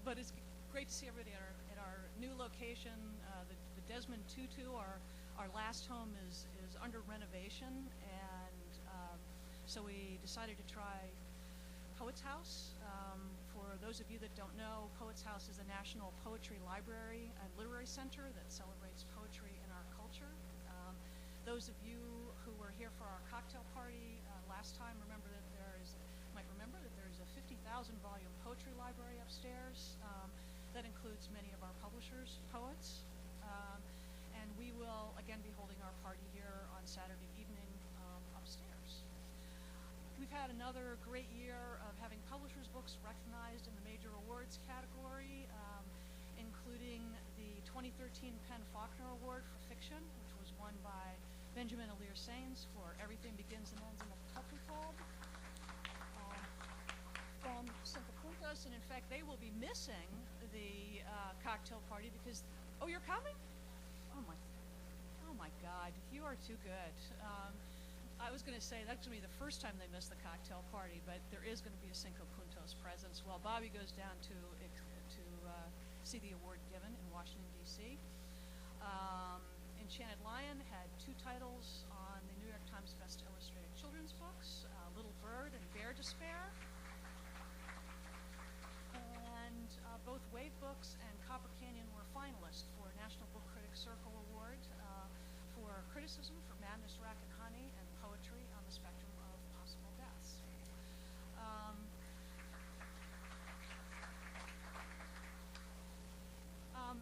But it's great to see everybody at our new location. The Desmond Tutu, our last home, is under renovation, and so we decided to try Poets House. For those of you that don't know, Poets House is a national poetry library and literary center that celebrates poetry in our culture. Those of you who were here for our cocktail party last time might remember that there is a 50,000 volume poetry library upstairs that includes many of our publishers' poets. And we will again be holding our party here on Saturday evening upstairs. We've had another great year of having publishers' books recognized in the major awards category, including the 2013 PEN Faulkner Award for Fiction, which was won by Benjamin Alir-Sains for Everything Begins and Ends in a Puppy Club. From Cinco Puntos, and in fact, they will be missing the cocktail party because, oh, you're coming? Oh my God, you are too good. I was going to say that's going to be the first time they miss the cocktail party, but there is going to be a Cinco Puntos presence while Bobby goes down to see the award given in Washington, D.C. Enchanted Lion had 2 titles on the New York Times Best Illustrated Children's Books, Little Bird and Bear Despair. And both Wave Books and Copper Canyon were finalists for National Book Critics Circle Award for criticism for Madness, Racket, Honey, and poetry on the spectrum of possible deaths.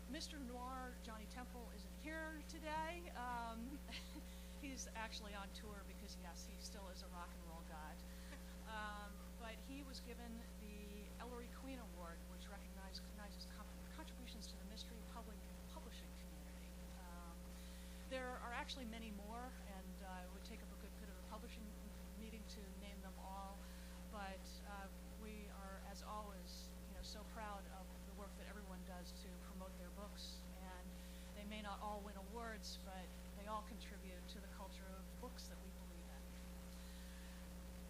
Mr. Noir, Johnny Temple, isn't here today. He's actually on tour because, yes, he still is a rock and roll god. But he was given the Ellery Queen Award, which recognizes contributions to the mystery, publishing community. There are actually many more, and it would take up a good bit of a publishing meeting to name them all. But we are, as always, so proud of the work that everyone does to promote their books. And they may not all win awards, but they all contribute to the culture of books that we believe in.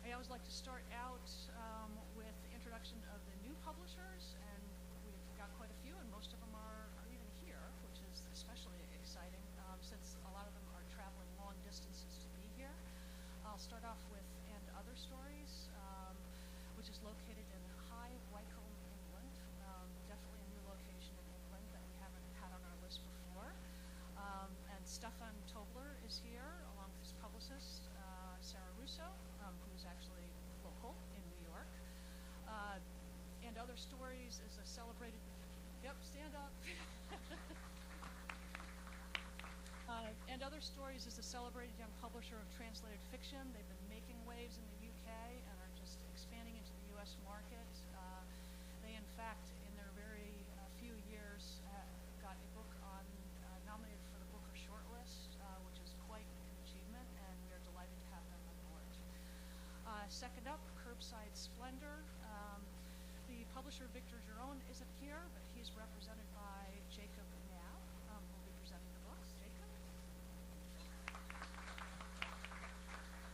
I always like to start out with the introduction of the new publishers, and we've got quite a few, and most of them are even here, which is especially exciting since a lot of them are traveling long distances to be here. I'll start off with And Other Stories, which is located in High Wycombe, England. Definitely a new location in England that we haven't had on our list before. And Stefan Tobler is here, along with his publicist, Sarah Russo, who is actually local in New York. And Other Stories is a celebrated, stand up. And Other Stories is a celebrated young publisher of translated fiction. They've been making waves in the UK and are just expanding into the US market. They, in fact, in their very few years, got a book nominated for the Booker Shortlist, which is quite an achievement, and we are delighted to have them on board. Second up, Curbside Splendor. The publisher, Victor Giron, isn't here, but he's represented by Jacob Knapp, who will be presenting the books. Jacob?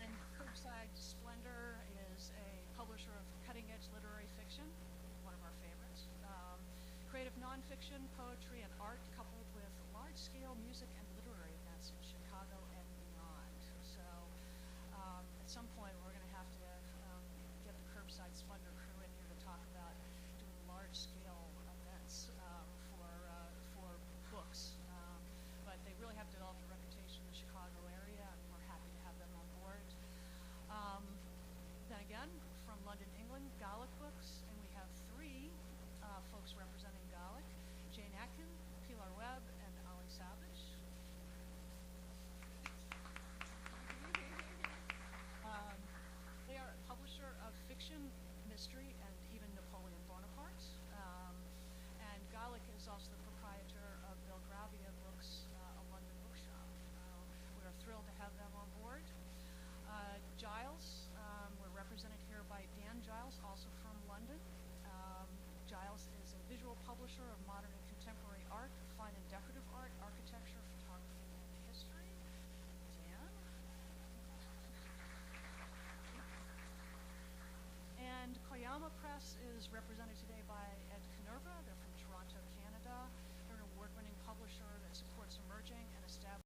And Curbside Splendor is a publisher of cutting-edge literary fiction, one of our favorites. Creative nonfiction, poetry, and art, coupled with large-scale music and literary events in Chicago and beyond. So at some point, we're going to have to get the Curbside Splendor crew in here to talk about doing large-scale events for books. But they really have developed a reputation in the Chicago area, and we're happy to have them on board. Then again, from London, England, Gaelic Books, and we have 3 folks representing Gaelic: Jane Atkin, Pilar Webb, and Ali Savage. history and even Napoleon Bonaparte. And Garlic is also the proprietor of Belgravia Books, a London bookshop. We are thrilled to have them on board. Giles, we're represented here by Dan Giles, also from London. Giles is a visual publisher of modern and contemporary art, fine and decorative art, architecture, photography, and history. Dan? And Koyama Press is represented today by Ed Canerva. They're from Toronto, Canada. They're an award-winning publisher that supports emerging and established